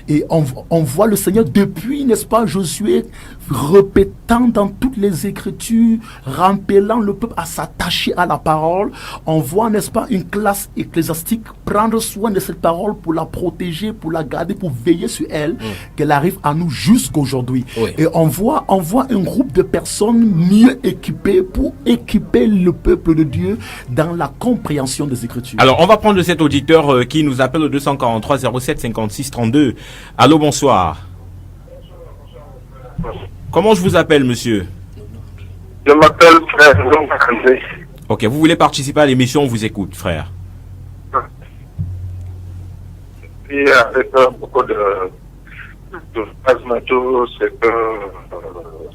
Speaker 3: Et on voit le Seigneur depuis, n'est-ce pas, Josué, répétant dans toutes les Écritures, rappelant le peuple à s'attacher à la parole. On voit, n'est-ce pas, une classe ecclésiastique prendre soin de cette parole pour la protéger, pour la garder, pour veiller sur elle, qu'elle arrive à nous jusqu'aujourd'hui. Oui. Et on voit un groupe de personnes mieux équipées pour équiper le peuple de Dieu dans la compréhension des Écritures.
Speaker 6: Alors, on va prendre cet auditeur qui nous appelle au 243 07 56 32. Allô, bonsoir. Comment je vous appelle, monsieur?
Speaker 9: Je m'appelle frère André.
Speaker 6: Ok, vous voulez participer à l'émission, on vous écoute, frère.
Speaker 9: Et avec beaucoup de tout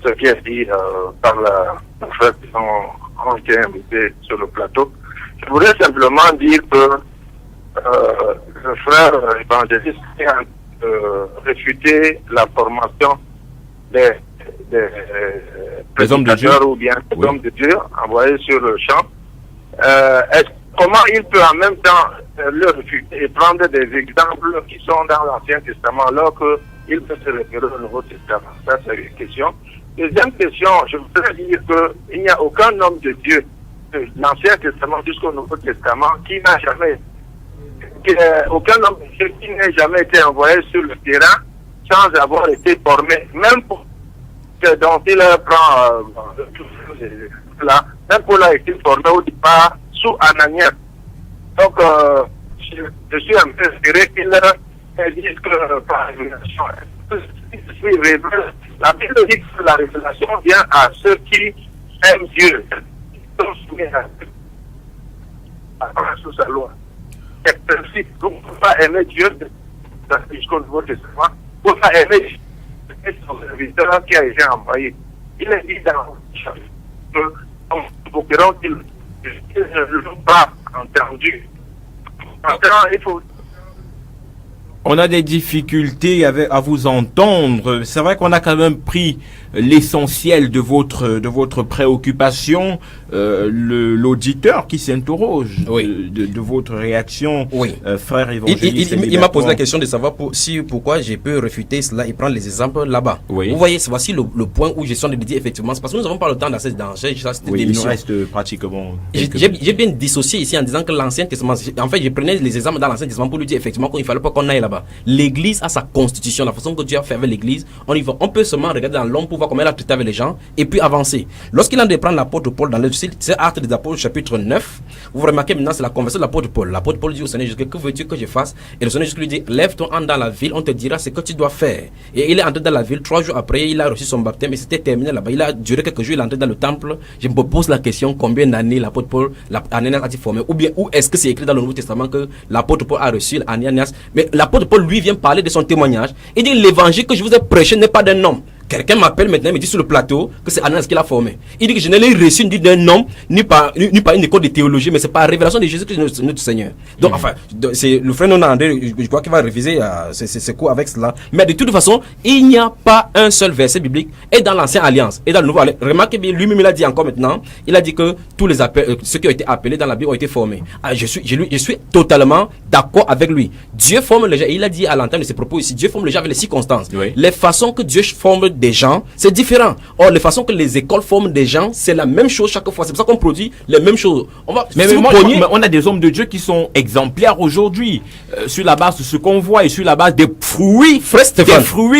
Speaker 9: ce qui est dit par la frère qui est invité sur le plateau. Je voudrais simplement dire que le frère évangéliste a réfuté la formation des
Speaker 6: hommes de Dieu
Speaker 9: ou bien des hommes de Dieu envoyés sur le champ. Comment il peut en même temps le réfuter et prendre des exemples qui sont dans l'Ancien Testament alors qu'il peut se référer au Nouveau Testament? Ça, c'est une question. Deuxième question, je voudrais dire qu'il n'y a aucun homme de Dieu de l'Ancien Testament jusqu'au Nouveau Testament qui n'a jamais, aucun homme de Dieu qui n'ait jamais été envoyé sur le terrain sans avoir été formé, même pour que dont il prend là, même pour l'a été formé au départ sous Ananias. Donc, je suis un peu inspiré qu'il dise que par révélation, la Bible dit que la révélation vient à ceux qui aiment Dieu, qui sont soumis sous sa loi. Et ainsi, vous ne pouvez pas aimer Dieu jusqu'au Nouveau Testament, vous ne pouvez pas aimer son serviteur qui a été envoyé. Il est dit dans le chapitre que pour qu'ils ne l'ont pas entendu. Maintenant, il faut.
Speaker 6: On a des difficultés à vous entendre. C'est vrai qu'on a quand même pris l'essentiel de votre préoccupation. L'auditeur qui s'interroge de votre réaction, frère évangéliste.
Speaker 8: Il m'a posé la question de savoir pourquoi je peux réfuter cela et prendre les exemples là-bas. Vous voyez, voici le point où je suis en train de dire effectivement. C'est parce que nous n'avons pas le temps d'assez danger.
Speaker 6: Il nous reste pratiquement.
Speaker 8: J'ai bien dissocié ici en disant que l'Ancien Testament. En fait, je prenais les exemples dans l'Ancien Testament pour lui dire effectivement qu'il ne fallait pas qu'on aille là-bas. L'Église a sa constitution, la façon que Dieu a fait avec l'Église. On peut seulement regarder dans l'homme pour voir comment il a traité avec les gens et puis avancer. Lorsqu'il a de prendre l'apôtre Paul dans c'est Actes des Apôtres chapitre 9, vous remarquez maintenant c'est la conversation de l'apôtre Paul. L'apôtre Paul dit au Seigneur Jésus, que veux-tu que je fasse? Et le Seigneur Jésus lui dit, lève-toi, entre dans la ville, on te dira ce que tu dois faire. Et il est entré dans la ville, 3 jours après, il a reçu son baptême et c'était terminé là-bas. Il a duré quelques jours, il est entré dans le temple. Je me pose la question, combien d'années l'apôtre Paul, Ananias a-t-il formé? Ou bien, où est-ce que c'est écrit dans le Nouveau Testament que l'apôtre Paul a reçu Ananias? Mais l'apôtre Paul, lui, vient parler de son témoignage. Il dit, l'évangile que je vous ai prêché n'est pas d'un homme. Quelqu'un m'appelle maintenant et me dit sur le plateau que c'est Ananias qui l'a formé. Il dit que je ne l'ai reçu ni d'un homme, ni par une école de théologie, mais c'est par la révélation de Jésus-Christ notre Seigneur. Donc, enfin, c'est le frère André, je crois qu'il va réviser ses cours avec cela. Mais de toute façon, il n'y a pas un seul verset biblique, et dans l'Ancienne Alliance, et dans le Nouveau Alliance. Remarquez bien, lui-même, il a dit encore maintenant, il a dit que tous les appels, ceux qui ont été appelés dans la Bible ont été formés. Je suis totalement d'accord avec lui. Dieu forme les gens, et il a dit à l'entame de ses propos ici, Dieu forme les gens avec les circonstances. Les façons que Dieu forme des gens, c'est différent. Or, les façons que les écoles forment des gens, c'est la même chose chaque fois. C'est pour ça qu'on produit les mêmes choses.
Speaker 6: Mais on a des hommes de Dieu qui sont exemplaires aujourd'hui, sur la base de ce qu'on voit et sur la base des fruits,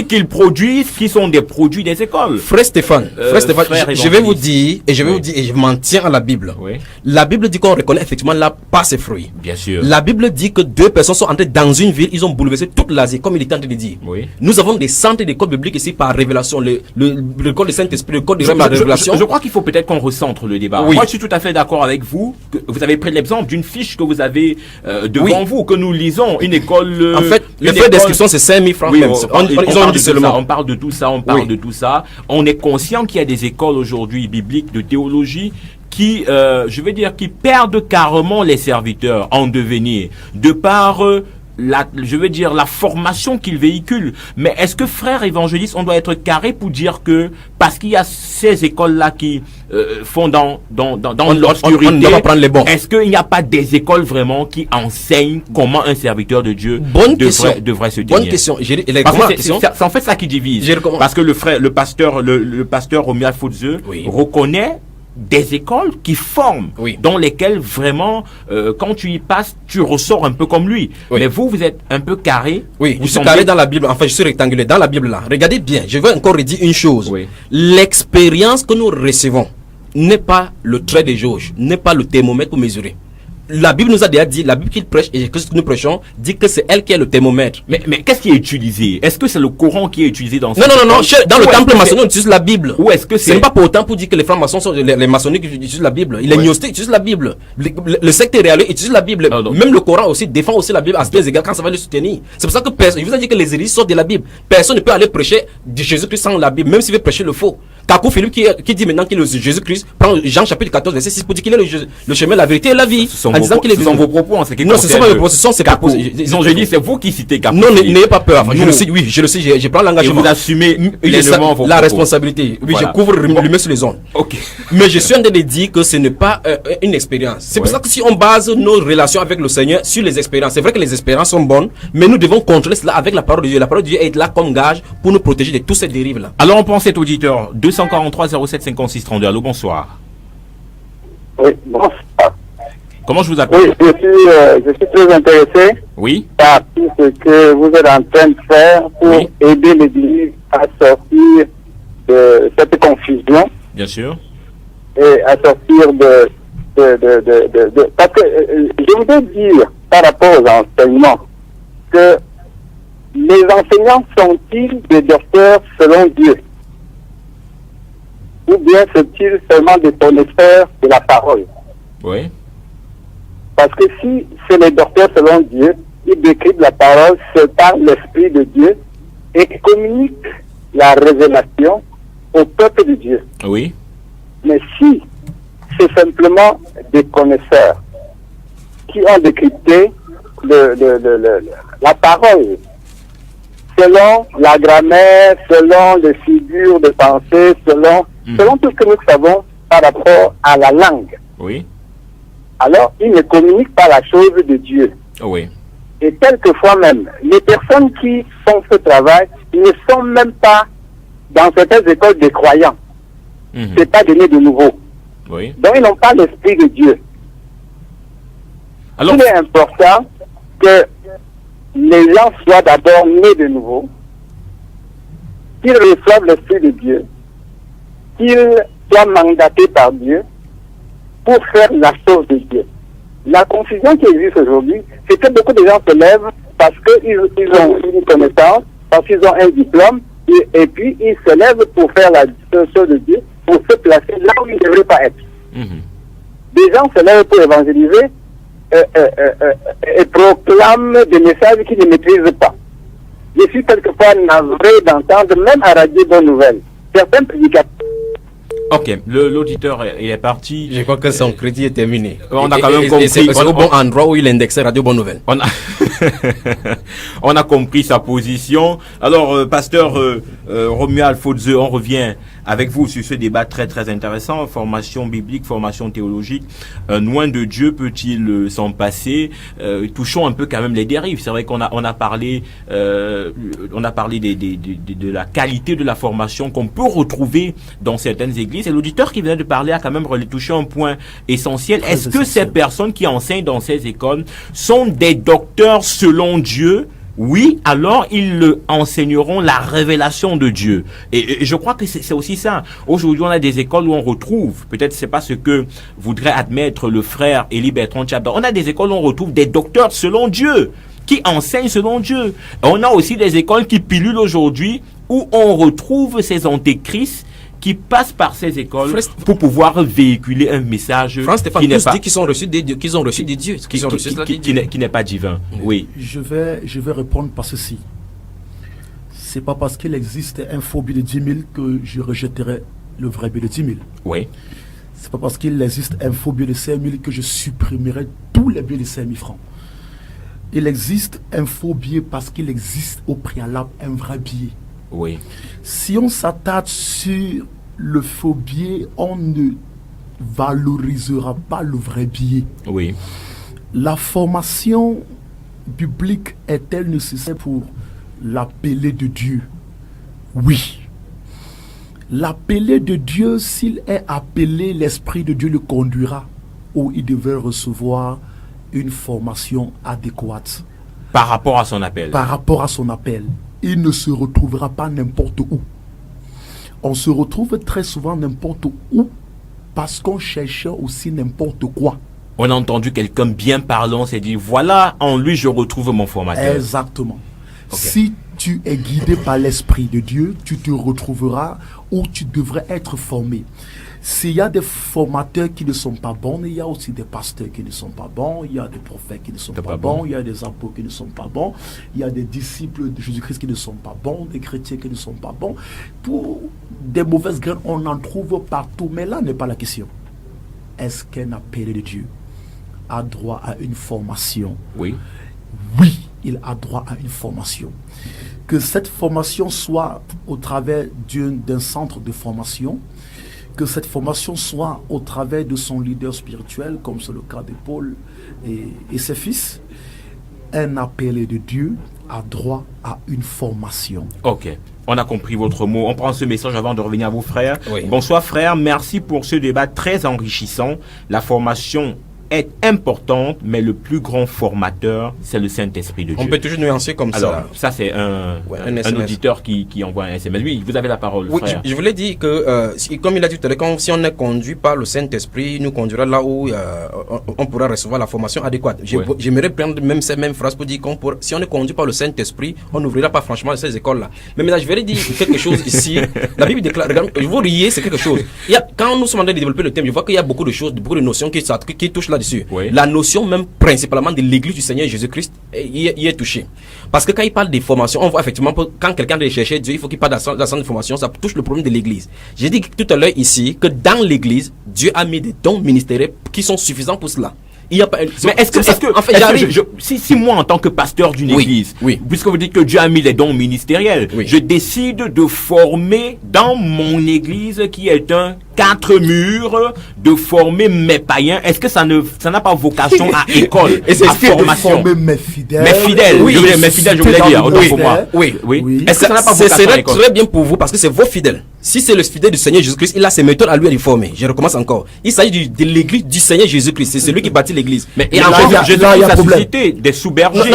Speaker 6: qu'ils produisent, qui sont des produits des écoles.
Speaker 8: Frère Stéphane, je vais vous dire, et je m'en tiens à la Bible. La Bible dit qu'on reconnaît effectivement là par ses fruits.
Speaker 6: Bien sûr.
Speaker 8: La Bible dit que 2 personnes sont entrées dans une ville, ils ont bouleversé toute l'Asie, comme il est en train de dire. Nous avons des centres d'écoles bibliques ici par révélation, le code du Saint-Esprit, le code de la révélation.
Speaker 6: Je crois qu'il faut peut-être qu'on recentre le débat. Moi, je suis tout à fait d'accord avec vous. Vous avez pris l'exemple d'une fiche que vous avez devant vous, que nous lisons, une école.
Speaker 8: En fait, le frais d'inscription, c'est 5 000 francs.
Speaker 6: On parle de tout ça. On est conscient qu'il y a des écoles aujourd'hui bibliques de théologie qui, qui perdent carrément les serviteurs en devenir, de par la formation qu'ils véhiculent. Mais est-ce que, frère évangéliste, on doit être carré pour dire que, parce qu'il y a ces écoles-là qui font dans l'obscurité, est-ce qu'il n'y a pas des écoles vraiment qui enseignent comment un serviteur de Dieu devrait se tenir?
Speaker 8: Bonne question.
Speaker 6: C'est en fait ça qui divise. Parce que le pasteur Romuald Fotze reconnaît des écoles qui forment, dans lesquelles vraiment, quand tu y passes, tu ressors un peu comme lui. Mais vous êtes un peu carré.
Speaker 8: Je suis carré dans la Bible. Enfin, je suis rectangulaire dans la Bible là. Regardez bien. Je veux encore redire une chose. L'expérience que nous recevons n'est pas le trait de jauge, n'est pas le thermomètre pour mesurer. La Bible nous a déjà dit, la Bible qu'il prêche et que nous prêchons dit que c'est elle qui est le thermomètre.
Speaker 6: Mais qu'est-ce qui est utilisé? Est-ce que c'est le Coran qui est utilisé dans ce
Speaker 8: Non. Dans le temple maçonnique, on utilise la Bible.
Speaker 6: Ou est-ce que
Speaker 8: c'est pas pour autant pour dire que les francs-maçons sont les maçonniques qui utilisent la Bible. Les gnostiques utilisent la Bible. Le secte réel utilise la Bible. Même le Coran aussi défend aussi la Bible à certains égards quand ça va le soutenir. C'est pour ça que je vous ai dit que les hérésies sortent de la Bible. Personne ne peut aller prêcher de Jésus-Christ sans la Bible, même s'il veut prêcher le faux. Kakou Philippe qui dit maintenant qu'il est Jésus-Christ, prend Jean chapitre 14 verset 6 pour dire qu'il est le chemin, la vérité et la vie.
Speaker 6: Ce sont vos propos en ce qui concerne.
Speaker 8: Non, ce sont pas mes propos, ce sont ses propos.
Speaker 6: Non, je dis c'est vous qui citez Kakou.
Speaker 8: Non, n'ayez pas peur. Je le sais, oui, je le sais, je prends l'engagement.
Speaker 6: Et vous assumez pleinement vos
Speaker 8: la
Speaker 6: propos.
Speaker 8: responsabilité. Oui,
Speaker 6: Voilà.
Speaker 8: je couvre le main sur les ondes.
Speaker 6: Ok.
Speaker 8: Mais je suis en train de dire que ce n'est pas une expérience. C'est pour ça que si on base nos relations avec le Seigneur sur les expériences, c'est vrai que les expériences sont bonnes, mais nous devons contrôler cela avec la parole de Dieu. La parole de Dieu est là comme gage pour nous protéger de toutes ces dérives-là.
Speaker 6: Alors on prend cet auditeur 243 07 56 32. Allô, bonsoir.
Speaker 10: Oui, bonsoir.
Speaker 6: Comment je vous appelle?
Speaker 10: Oui, je suis très intéressé
Speaker 6: Oui.
Speaker 10: par tout ce que vous êtes en train de faire pour aider l'Église à sortir de cette confusion
Speaker 6: Bien sûr.
Speaker 10: et à sortir parce que je voudrais dire par rapport aux enseignements que les enseignants sont-ils des docteurs selon Dieu? Ou bien sont-ils seulement des connaisseurs de la parole?
Speaker 6: Oui.
Speaker 10: Parce que si c'est les docteurs selon Dieu, ils décrivent la parole, c'est par l'Esprit de Dieu et communiquent la révélation au peuple de Dieu.
Speaker 6: Oui.
Speaker 10: Mais si c'est simplement des connaisseurs qui ont décrypté la parole selon la grammaire, selon les figures de pensée, selon tout ce que nous savons par rapport à la langue,
Speaker 6: Oui.
Speaker 10: alors ils ne communiquent pas la chose de Dieu.
Speaker 6: Oui.
Speaker 10: Et quelquefois même, les personnes qui font ce travail ne sont même pas dans certaines écoles des croyants. C'est pas donné de nouveau.
Speaker 6: Oui.
Speaker 10: Donc ils n'ont pas l'Esprit de Dieu.
Speaker 6: Alors,
Speaker 10: il est important que les gens soient d'abord nés de nouveau, qu'ils reçoivent l'Esprit de Dieu, qu'ils soient mandatés par Dieu pour faire la chose de Dieu. La confusion qui existe aujourd'hui, c'est que beaucoup de gens se lèvent parce qu'ils ont une connaissance, parce qu'ils ont un diplôme, et puis ils se lèvent pour faire la chose de Dieu, pour se placer là où ils ne devraient pas être. Des gens se lèvent pour évangéliser et proclament des messages qu'ils ne maîtrisent pas. Je suis quelquefois navré d'entendre, même à Radio Bonne Nouvelle, certains prédicateurs.
Speaker 6: ok, l'auditeur est parti.
Speaker 8: Je crois que son crédit est terminé.
Speaker 6: On a quand même compris.
Speaker 8: C'est au bon endroit où il indexait Radio Bonne Nouvelle.
Speaker 6: On a compris sa position. Alors, pasteur Romuald Fotze, on revient avec vous sur ce débat très très intéressant. Formation biblique, formation théologique. Loin de Dieu peut-il s'en passer? Touchons un peu quand même les dérives. C'est vrai qu'on a parlé de la qualité de la formation qu'on peut retrouver dans certaines églises. Et l'auditeur qui vient de parler a quand même touché un point essentiel. Est-ce que ces personnes qui enseignent dans ces écoles sont des docteurs selon Dieu? Oui, alors ils enseigneront la révélation de Dieu. Et je crois que c'est aussi ça. Aujourd'hui, on a des écoles où on retrouve, peut-être c'est pas ce que voudrait admettre le frère Élie Bertrand Tchaba, on a des écoles où on retrouve des docteurs selon Dieu, qui enseignent selon Dieu. On a aussi des écoles qui pilulent aujourd'hui, où on retrouve ces antéchrists qui passent par ces écoles pour pouvoir véhiculer un message qui n'est pas,
Speaker 8: qu'ils ont reçu des dieux,
Speaker 6: qui n'est pas divin. Oui.
Speaker 3: Je vais répondre par ceci. C'est pas parce qu'il existe un faux billet de 10 000 que je rejetterai le vrai billet de 10 000.
Speaker 6: Oui.
Speaker 3: C'est pas parce qu'il existe un faux billet de 5 000 que je supprimerai tous les billets de 5 000 francs. Il existe un faux billet parce qu'il existe au préalable un vrai billet.
Speaker 6: Oui.
Speaker 3: Si on s'attarde sur le faux billet, on ne valorisera pas le vrai billet.
Speaker 6: Oui.
Speaker 3: La formation biblique est-elle nécessaire pour l'appelé de Dieu? Oui. L'appelé de Dieu, s'il est appelé, l'Esprit de Dieu le conduira où il devait recevoir une formation adéquate.
Speaker 6: Par rapport à son appel.
Speaker 3: Par rapport à son appel. Il ne se retrouvera pas n'importe où. On se retrouve très souvent n'importe où parce qu'on cherche aussi n'importe quoi.
Speaker 6: On a entendu quelqu'un bien parlant s'est dit, voilà, en lui je retrouve mon formateur.
Speaker 3: Exactement. Si tu es guidé par l'Esprit de Dieu, tu te retrouveras où tu devrais être formé. S'il y a des formateurs qui ne sont pas bons, il y a aussi des pasteurs qui ne sont pas bons, il y a des prophètes qui ne sont pas bons, il y a des apôtres qui ne sont pas bons, il y a des disciples de Jésus-Christ qui ne sont pas bons, des chrétiens qui ne sont pas bons. Pour des mauvaises graines, on en trouve partout. Mais là n'est pas la question. Est-ce qu'un appelé de Dieu a droit à une formation?
Speaker 6: Oui.
Speaker 3: Oui, il a droit à une formation. Que cette formation soit au travers d'un centre de formation, que cette formation soit au travers de son leader spirituel, comme c'est le cas de Paul et ses fils. Un appelé de Dieu a droit à une formation.
Speaker 6: Ok, on a compris votre mot. On prend ce message avant de revenir à vos frères.
Speaker 8: Oui.
Speaker 6: Bonsoir frères, merci pour ce débat très enrichissant. La formation est importante, mais le plus grand formateur, c'est le Saint-Esprit de Dieu.
Speaker 8: On peut toujours nuancer comme
Speaker 6: Alors, ça c'est un auditeur qui envoie un SMS. Oui, vous avez la parole,
Speaker 8: oui,
Speaker 6: frère.
Speaker 8: Je voulais dire que, comme il a dit tout à l'heure, si on est conduit par le Saint-Esprit, il nous conduira là où on pourra recevoir la formation adéquate. J'aimerais prendre même ces mêmes phrases pour dire si on est conduit par le Saint-Esprit, on n'ouvrira pas franchement ces écoles-là. Mais maintenant, je vais dire quelque chose ici. La Bible déclare, regarde, je vous riez, c'est quelque chose. Quand nous sommes en train de développer le thème, je vois qu'il y a beaucoup de choses, beaucoup de notions qui touchent là-dessus.
Speaker 6: Oui.
Speaker 8: La notion même principalement de l'église du Seigneur Jésus-Christ y est touchée. Parce que quand il parle des formations, on voit effectivement quand quelqu'un doit chercher Dieu, il faut qu'il parle d'un centre de formation, ça touche le problème de l'église. J'ai dit tout à l'heure ici que dans l'église, Dieu a mis des dons ministériels qui sont suffisants pour cela. Il y a pas,
Speaker 6: mais est-ce que
Speaker 8: en fait,
Speaker 6: si moi en tant que pasteur d'une église, puisque vous dites que Dieu a mis les dons ministériels, je décide de former dans mon église qui est un 4 murs, de former mes païens, est-ce que ça n'a pas vocation à école,
Speaker 3: et c'est
Speaker 6: à formation?
Speaker 3: De former mes fidèles.
Speaker 6: Mes fidèles, je voulais dire, autant pour moi.
Speaker 8: Oui.
Speaker 6: Est-ce que ça n'a pas vocation à école?
Speaker 8: Très bien pour vous parce que c'est vos fidèles. Si c'est le fidèle du Seigneur Jésus-Christ, il a ses méthodes à lui à lui former. Je recommence encore. Il s'agit de l'église du Seigneur Jésus-Christ. C'est celui qui bâtit l'église.
Speaker 6: Mais et en fait, je dois la susciter des sous-bergers.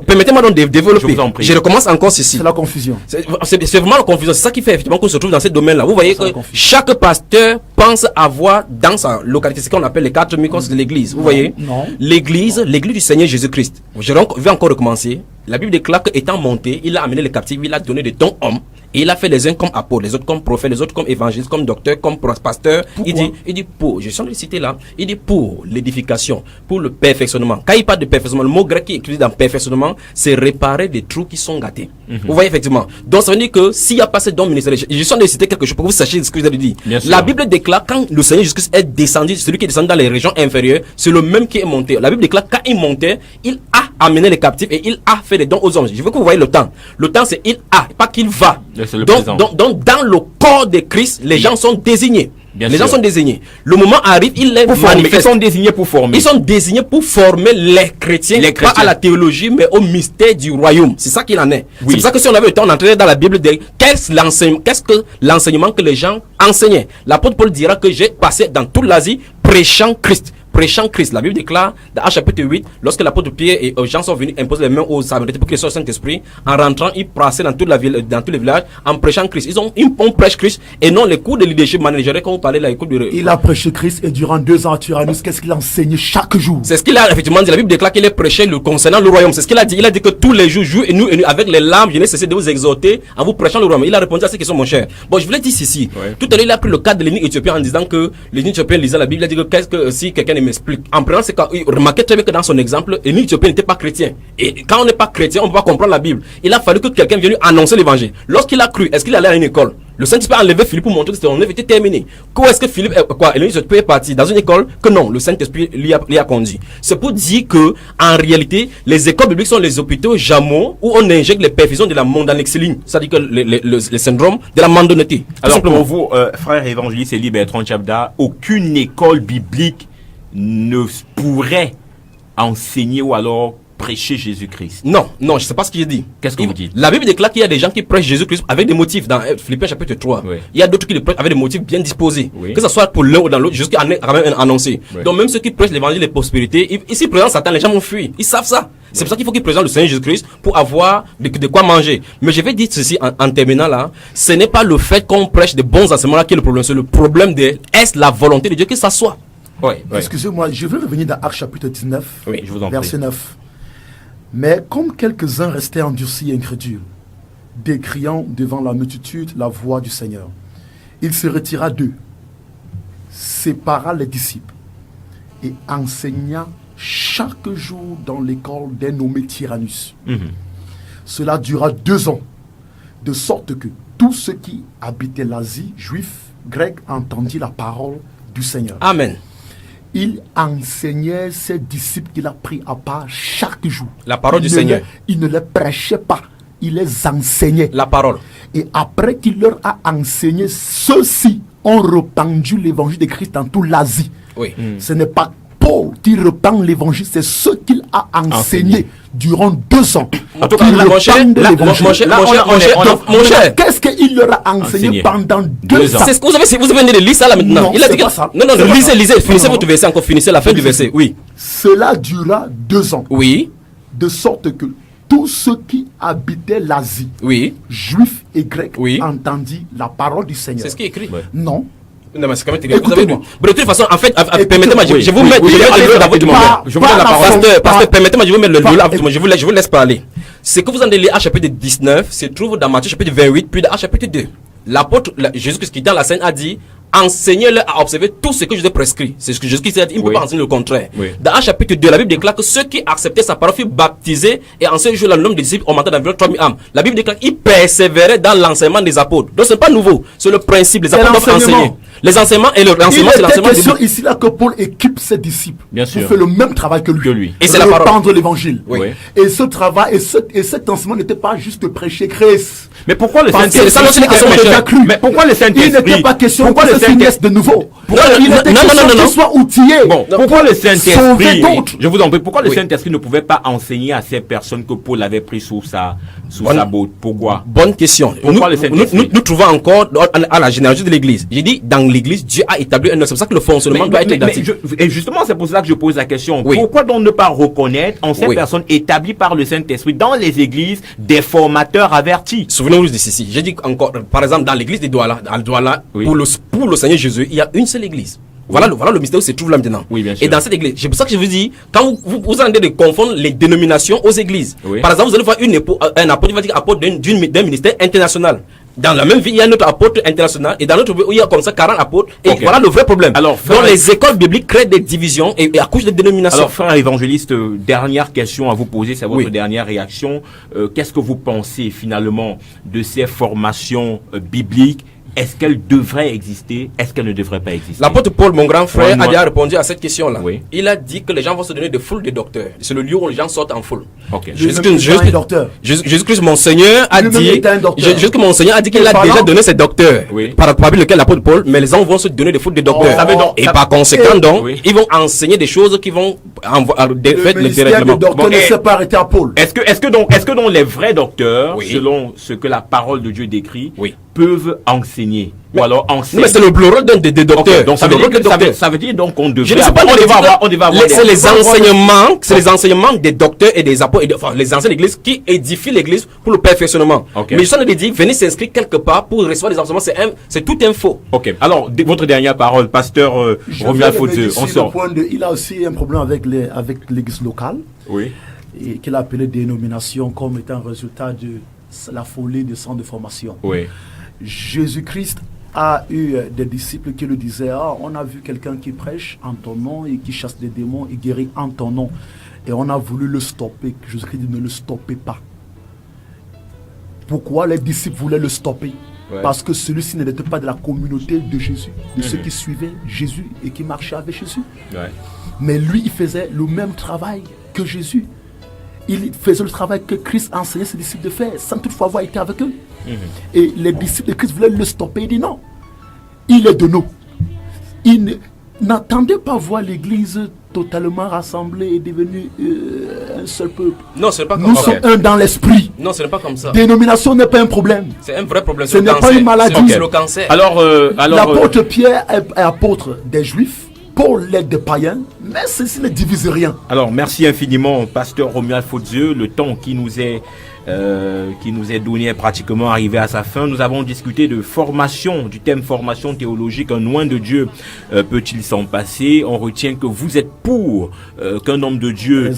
Speaker 8: Permettez-moi donc de développer. Je recommence encore ceci.
Speaker 3: C'est la confusion.
Speaker 8: C'est vraiment la confusion. C'est ça qui fait effectivement qu'on se trouve dans ce domaine-là. Vous voyez que chaque pasteur pense avoir dans sa localité ce qu'on appelle les 4 micros de l'église. Vous voyez? L'église du Seigneur Jésus-Christ. Je vais encore recommencer. La Bible déclare qu'étant monté, il a amené les captifs, il a donné des dons hommes. Et il a fait les uns comme apôtres, les autres comme prophètes, les autres comme évangélistes, comme docteurs, comme pasteurs. Il dit pour, je suis en train de citer là, il dit pour l'édification, pour le perfectionnement. Quand il parle de perfectionnement, le mot grec qui est écrit dans perfectionnement, c'est réparer des trous qui sont gâtés. Vous voyez effectivement. Donc ça veut dire que s'il n'y a pas ce don ministériel, je suis en train de citer quelque chose pour que vous sachiez ce que je vous ai dit. La Bible déclare quand le Seigneur Jésus-Christ est descendu, celui qui est descendu dans les régions inférieures, c'est le même qui est monté. La Bible déclare quand il montait, il a amené les captifs et il a fait des dons aux hommes. Je veux que vous voyez le temps. Le temps c'est il a, pas qu'il va. Donc dans le corps de Christ, les gens sont désignés. Les gens sont désignés. Le moment arrive, il les manifeste.
Speaker 6: Ils sont désignés pour former.
Speaker 8: Ils sont désignés pour former les chrétiens, pas à la théologie, mais au mystère du royaume. C'est ça qu'il en est. C'est pour ça que si on avait le temps d'entrer dans la Bible, qu'est-ce que l'enseignement que les gens enseignaient? L'apôtre Paul dira que j'ai passé dans toute l'Asie prêchant Christ. La Bible déclare dans Actes chapitre 8, lorsque l'apôtre Pierre et Jean sont venus imposer les mains aux Samaritains pour qu'ils soient au Saint-Esprit, en rentrant, ils passaient dans toute la ville, dans tous les villages, en prêchant Christ. On prêche Christ et non les cours de leadership managérial quand vous parlez là, les cours de...
Speaker 3: Il a prêché Christ et durant 2 ans à Tyrannus, qu'est-ce qu'il a enseigné chaque jour?
Speaker 8: C'est ce qu'il a effectivement dit. La Bible déclare qu'il est prêché concernant le royaume. C'est ce qu'il a dit. Il a dit que tous les jours, et nous, avec les larmes, je n'ai cessé de vous exhorter en vous prêchant le royaume. Il a répondu à ces questions, mon cher. Bon, je voulais dire ceci. Tout à l'heure, il a pris le cas de l'énigme éthiopien en disant que l'énigme éthiopien lisant la Bible, il a dit que qu'est-ce que si quelqu'un ne m'explique. En prenant c'est quand remarquez très bien que dans son exemple, l'émir éthiopien n'était pas chrétien. Et quand on n'est pas chrétien, on ne peut pas comprendre la Bible. Il a fallu que quelqu'un vienne lui annoncer l'évangile. Lorsqu'il a cru, est-ce qu'il allait à une école? Le Saint-Esprit a enlevé Philippe pour montrer que son œuvre était terminée. Où est-ce que Philippe, l'émir éthiopien est parti? Dans une école? Que non, le Saint-Esprit l'y a conduit. C'est pour dire que, en réalité, les écoles bibliques sont les hôpitaux jameaux où on injecte les perfusions de la mondanexéline. C'est-à-dire que le syndrome de la mandonneté.
Speaker 6: Alors pour vous, frère évangéliste Elie Bertrand Tchabda, aucune école biblique ne pourrait enseigner ou alors prêcher Jésus-Christ.
Speaker 8: Non, je ne sais pas ce qu'il dit.
Speaker 6: Qu'est-ce que vous dites?
Speaker 8: La Bible déclare qu'il y a des gens qui prêchent Jésus-Christ avec des motifs dans Philippiens chapitre 3. Il y a d'autres qui le prêchent avec des motifs bien disposés. Que ce soit pour l'un ou dans l'autre, jusqu'à même annoncer. Donc même ceux qui prêchent l'évangile de prospérité, ici présent Satan, les gens vont fuir. Ils savent ça. C'est pour ça qu'il faut qu'ils présentent le Seigneur Jésus-Christ pour avoir de quoi manger. Mais je vais dire ceci en terminant là. Ce n'est pas le fait qu'on prêche des bons enseignements là qui est le problème. C'est le problème de est-ce la volonté de Dieu que ça soit.
Speaker 3: Excusez-moi, je veux revenir dans Actes chapitre 19,
Speaker 6: je vous en
Speaker 3: verset
Speaker 6: prie.
Speaker 3: 9. Mais comme quelques-uns restaient endurcis et incrédules, décriant devant la multitude la voix du Seigneur, il se retira d'eux, sépara les disciples et enseigna chaque jour dans l'école d'un nommé Tyrannus. Cela dura 2 ans, de sorte que tous ceux qui habitaient l'Asie, juifs, grecs, entendirent la parole du Seigneur.
Speaker 8: Amen.
Speaker 3: Il enseignait ses disciples qu'il a pris à part chaque jour.
Speaker 8: La parole du Seigneur.
Speaker 3: Il ne les prêchait pas, il les enseignait.
Speaker 8: La parole.
Speaker 3: Et après qu'il leur a enseigné, ceux-ci ont répandu l'évangile de Christ dans toute l'Asie.
Speaker 8: Oui.
Speaker 3: Ce n'est pas Paul qui répand l'évangile, c'est ce qu'il a enseigné durant 2 ans.
Speaker 8: En tout cas, mon cher,
Speaker 3: qu'est-ce qu'il leur a enseigné pendant 2 ans?
Speaker 8: C'est ce que vous venez de lire ça là maintenant.
Speaker 3: Non,
Speaker 8: il a dit
Speaker 3: pas ça.
Speaker 8: Non, lisez, finissez votre verset encore, finissez la fin du verset. Oui.
Speaker 3: Cela dura 2 ans.
Speaker 8: Oui.
Speaker 3: De sorte que tous ceux qui habitaient l'Asie,
Speaker 8: oui,
Speaker 3: juifs et grecs,
Speaker 8: oui,
Speaker 3: entendit la parole du Seigneur.
Speaker 8: C'est ce qui est écrit.
Speaker 3: Non.
Speaker 8: Non, mais c'est quand même terrible. Vous avez lu. De toute façon, en fait, permettez-moi, je vais vous mettre le livre à votre moment. Je vous donne la parole. Pasteur, permettez-moi, je vais vous mettre le livre à votre moment. Je vous laisse parler. Ce que vous en lire à chapitre 19 se trouve dans Matthieu chapitre 28, puis à chapitre 2. L'apôtre Jésus-Christ qui dans la scène a dit: enseignez-leur à observer tout ce que je vous ai prescrit. C'est ce que Jésus-Christ a dit. Il ne peut pas enseigner le contraire. Dans un chapitre 2, la Bible déclare que ceux qui acceptaient sa parole furent baptisés, et en ce jour, le nombre des disciples augmenta d'environ 3000 âmes. La Bible déclare qu'ils persévéraient dans l'enseignement des apôtres. Donc ce n'est pas nouveau. C'est le principe. Les apôtres doivent enseigner. Les enseignements et l'enseignement, c'est l'enseignement.
Speaker 3: Il était question ici là que Paul équipe ses disciples pour faire le même travail que lui.
Speaker 8: Et c'est la parole.
Speaker 3: Répandre l'évangile. Et ce travail et cet enseignement n'était pas juste prêcher Christ.
Speaker 6: Mais pourquoi le
Speaker 3: Saint-Esprit
Speaker 6: Mais pourquoi le Saint-Esprit?
Speaker 3: Il n'était pas question que le Saint-Esprit de nouveau. Il était question qu'il soit outillé.
Speaker 6: Pourquoi le Saint-Esprit? Je vous en prie, pourquoi le Saint-Esprit ne pouvait pas enseigner à ces personnes que Paul avait pris sous sa botte? Pourquoi?
Speaker 8: Bonne question. Nous trouvons encore à la généalogie de l'Église. J'ai dit, dans l'Église, Dieu a établi un ordre. C'est pour ça que le fonctionnement doit être identique.
Speaker 6: Et justement, c'est pour ça que je pose la question. Pourquoi donc ne pas reconnaître en ces personnes établies par le Saint-Esprit dans les églises des formateurs avertis?
Speaker 8: Souvenez-vous de ceci. J'ai dit encore, par exemple, dans l'église de Douala, pour le Seigneur Jésus, il y a une seule église. Voilà le mystère où se trouve là maintenant.
Speaker 6: Oui, bien sûr.
Speaker 8: Et dans cette église, c'est pour ça que je vous dis, quand vous allez de confondre les dénominations aux églises. Par exemple, vous allez voir un apôtre, il va dire apôtre d'un ministère international. Dans la même ville, il y a un autre apôtre international, et dans l'autre ville, il y a comme ça 40 apôtres, et voilà le vrai problème. Alors, donc les écoles bibliques créent des divisions et accouchent des dénominations.
Speaker 6: Alors, frère évangéliste, dernière question à vous poser, c'est votre dernière réaction. Qu'est-ce que vous pensez finalement de ces formations bibliques? Est-ce qu'elle devrait exister? Est-ce qu'elle ne devrait pas exister?
Speaker 8: L'apôtre Paul, mon grand frère, a déjà répondu à cette question-là. Il a dit que les gens vont se donner de foules de docteurs. C'est le lieu où les gens sortent en foule. Jésus-Christ, mon Seigneur, a dit qu'il a déjà donné ses docteurs. Par lequel l'apôtre Paul, mais les gens vont se donner de foules de docteurs. Et par conséquent, donc, ils vont enseigner des choses qui vont faire le
Speaker 3: dérèglement. Le docteur ne s'est pas arrêté à Paul.
Speaker 6: Est-ce que donc les vrais docteurs, selon ce que la parole de Dieu décrit, peuvent enseigner? Ou alors enseigner.
Speaker 8: Mais c'est le rôle des docteurs.
Speaker 6: Donc ça veut dire donc qu'on devrait.
Speaker 8: Je ne sais pas, on devrait avoir c'est les enseignements des docteurs et des apôtres, enfin les anciens de l'église qui édifient l'église pour le perfectionnement. Mais je suis en train de dire, venez s'inscrire quelque part pour recevoir des enseignements, c'est tout un faux.
Speaker 6: Ok. Alors votre dernière parole, pasteur Romuald Faudieu, on sort.
Speaker 3: Il a aussi un problème avec l'église locale.
Speaker 6: Oui.
Speaker 3: Et qu'il a appelé dénomination comme étant un résultat de la folie des centres de formation.
Speaker 6: Oui.
Speaker 3: Jésus-Christ a eu des disciples qui lui disaient: on a vu quelqu'un qui prêche en ton nom et qui chasse des démons et guérit en ton nom. Et on a voulu le stopper. Jésus-Christ dit: ne le stoppez pas. Pourquoi les disciples voulaient le stopper? Parce que celui-ci n'était pas de la communauté de Jésus, de ceux qui suivaient Jésus et qui marchaient avec Jésus. Mais lui, il faisait le même travail que Jésus. Il faisait le travail que Christ enseignait ses disciples de faire, sans toutefois avoir été avec eux. Et les disciples de Christ voulaient le stopper. Il dit: non, il est de nous. Il n'attendait pas voir l'église totalement rassemblée et devenue un seul peuple.
Speaker 8: Non, ce n'est pas comme ça.
Speaker 3: Nous sommes un dans l'esprit.
Speaker 8: Non, ce n'est pas comme ça.
Speaker 3: Dénomination n'est pas un problème.
Speaker 8: C'est un vrai problème.
Speaker 3: Ce n'est pas une maladie.
Speaker 8: C'est le cancer.
Speaker 6: Alors
Speaker 3: l'apôtre Pierre est apôtre des Juifs. Paul l'aide des païens, mais ceci ne divise rien.
Speaker 6: Alors, merci infiniment, pasteur Romuald Faudieu. Le temps qui nous est qui nous est donné est pratiquement arrivé à sa fin. Nous avons discuté de formation, du thème formation théologique. Un loin de Dieu peut-il s'en passer? On retient que vous êtes pour qu'un homme de Dieu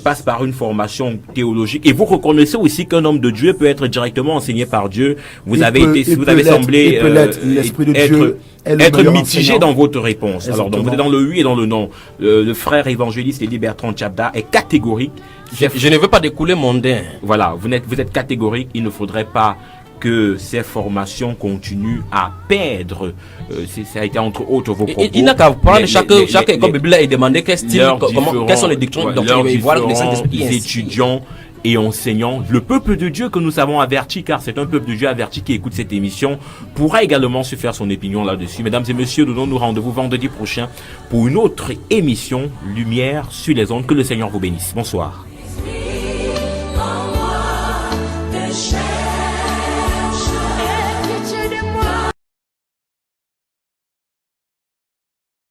Speaker 6: passe par une formation théologique. Et vous reconnaissez aussi qu'un homme de Dieu peut être directement enseigné par Dieu. Vous avez semblé être mitigé dans votre réponse.
Speaker 3: Exactement.
Speaker 6: Alors, donc, vous êtes dans le oui et dans le non. Le frère évangéliste Elie Bertrand Tchabda est catégorique.
Speaker 8: Je ne veux pas découler mondain.
Speaker 6: Voilà, vous êtes catégorique. Il ne faudrait pas que ces formations continuent à perdre. Ça a été entre autres vos propos.
Speaker 8: Il n'a qu'à prendre chaque école biblique et demander quels sont les doctrines dont ils voient les Saint-Esprit.
Speaker 6: Les étudiants et enseignants, le peuple de Dieu que nous avons averti, car c'est un peuple de Dieu averti qui écoute cette émission, pourra également se faire son opinion là-dessus. Mesdames et messieurs, nous donnons rendez-vous vendredi prochain pour une autre émission Lumière sur les ondes. Que le Seigneur vous bénisse. Bonsoir.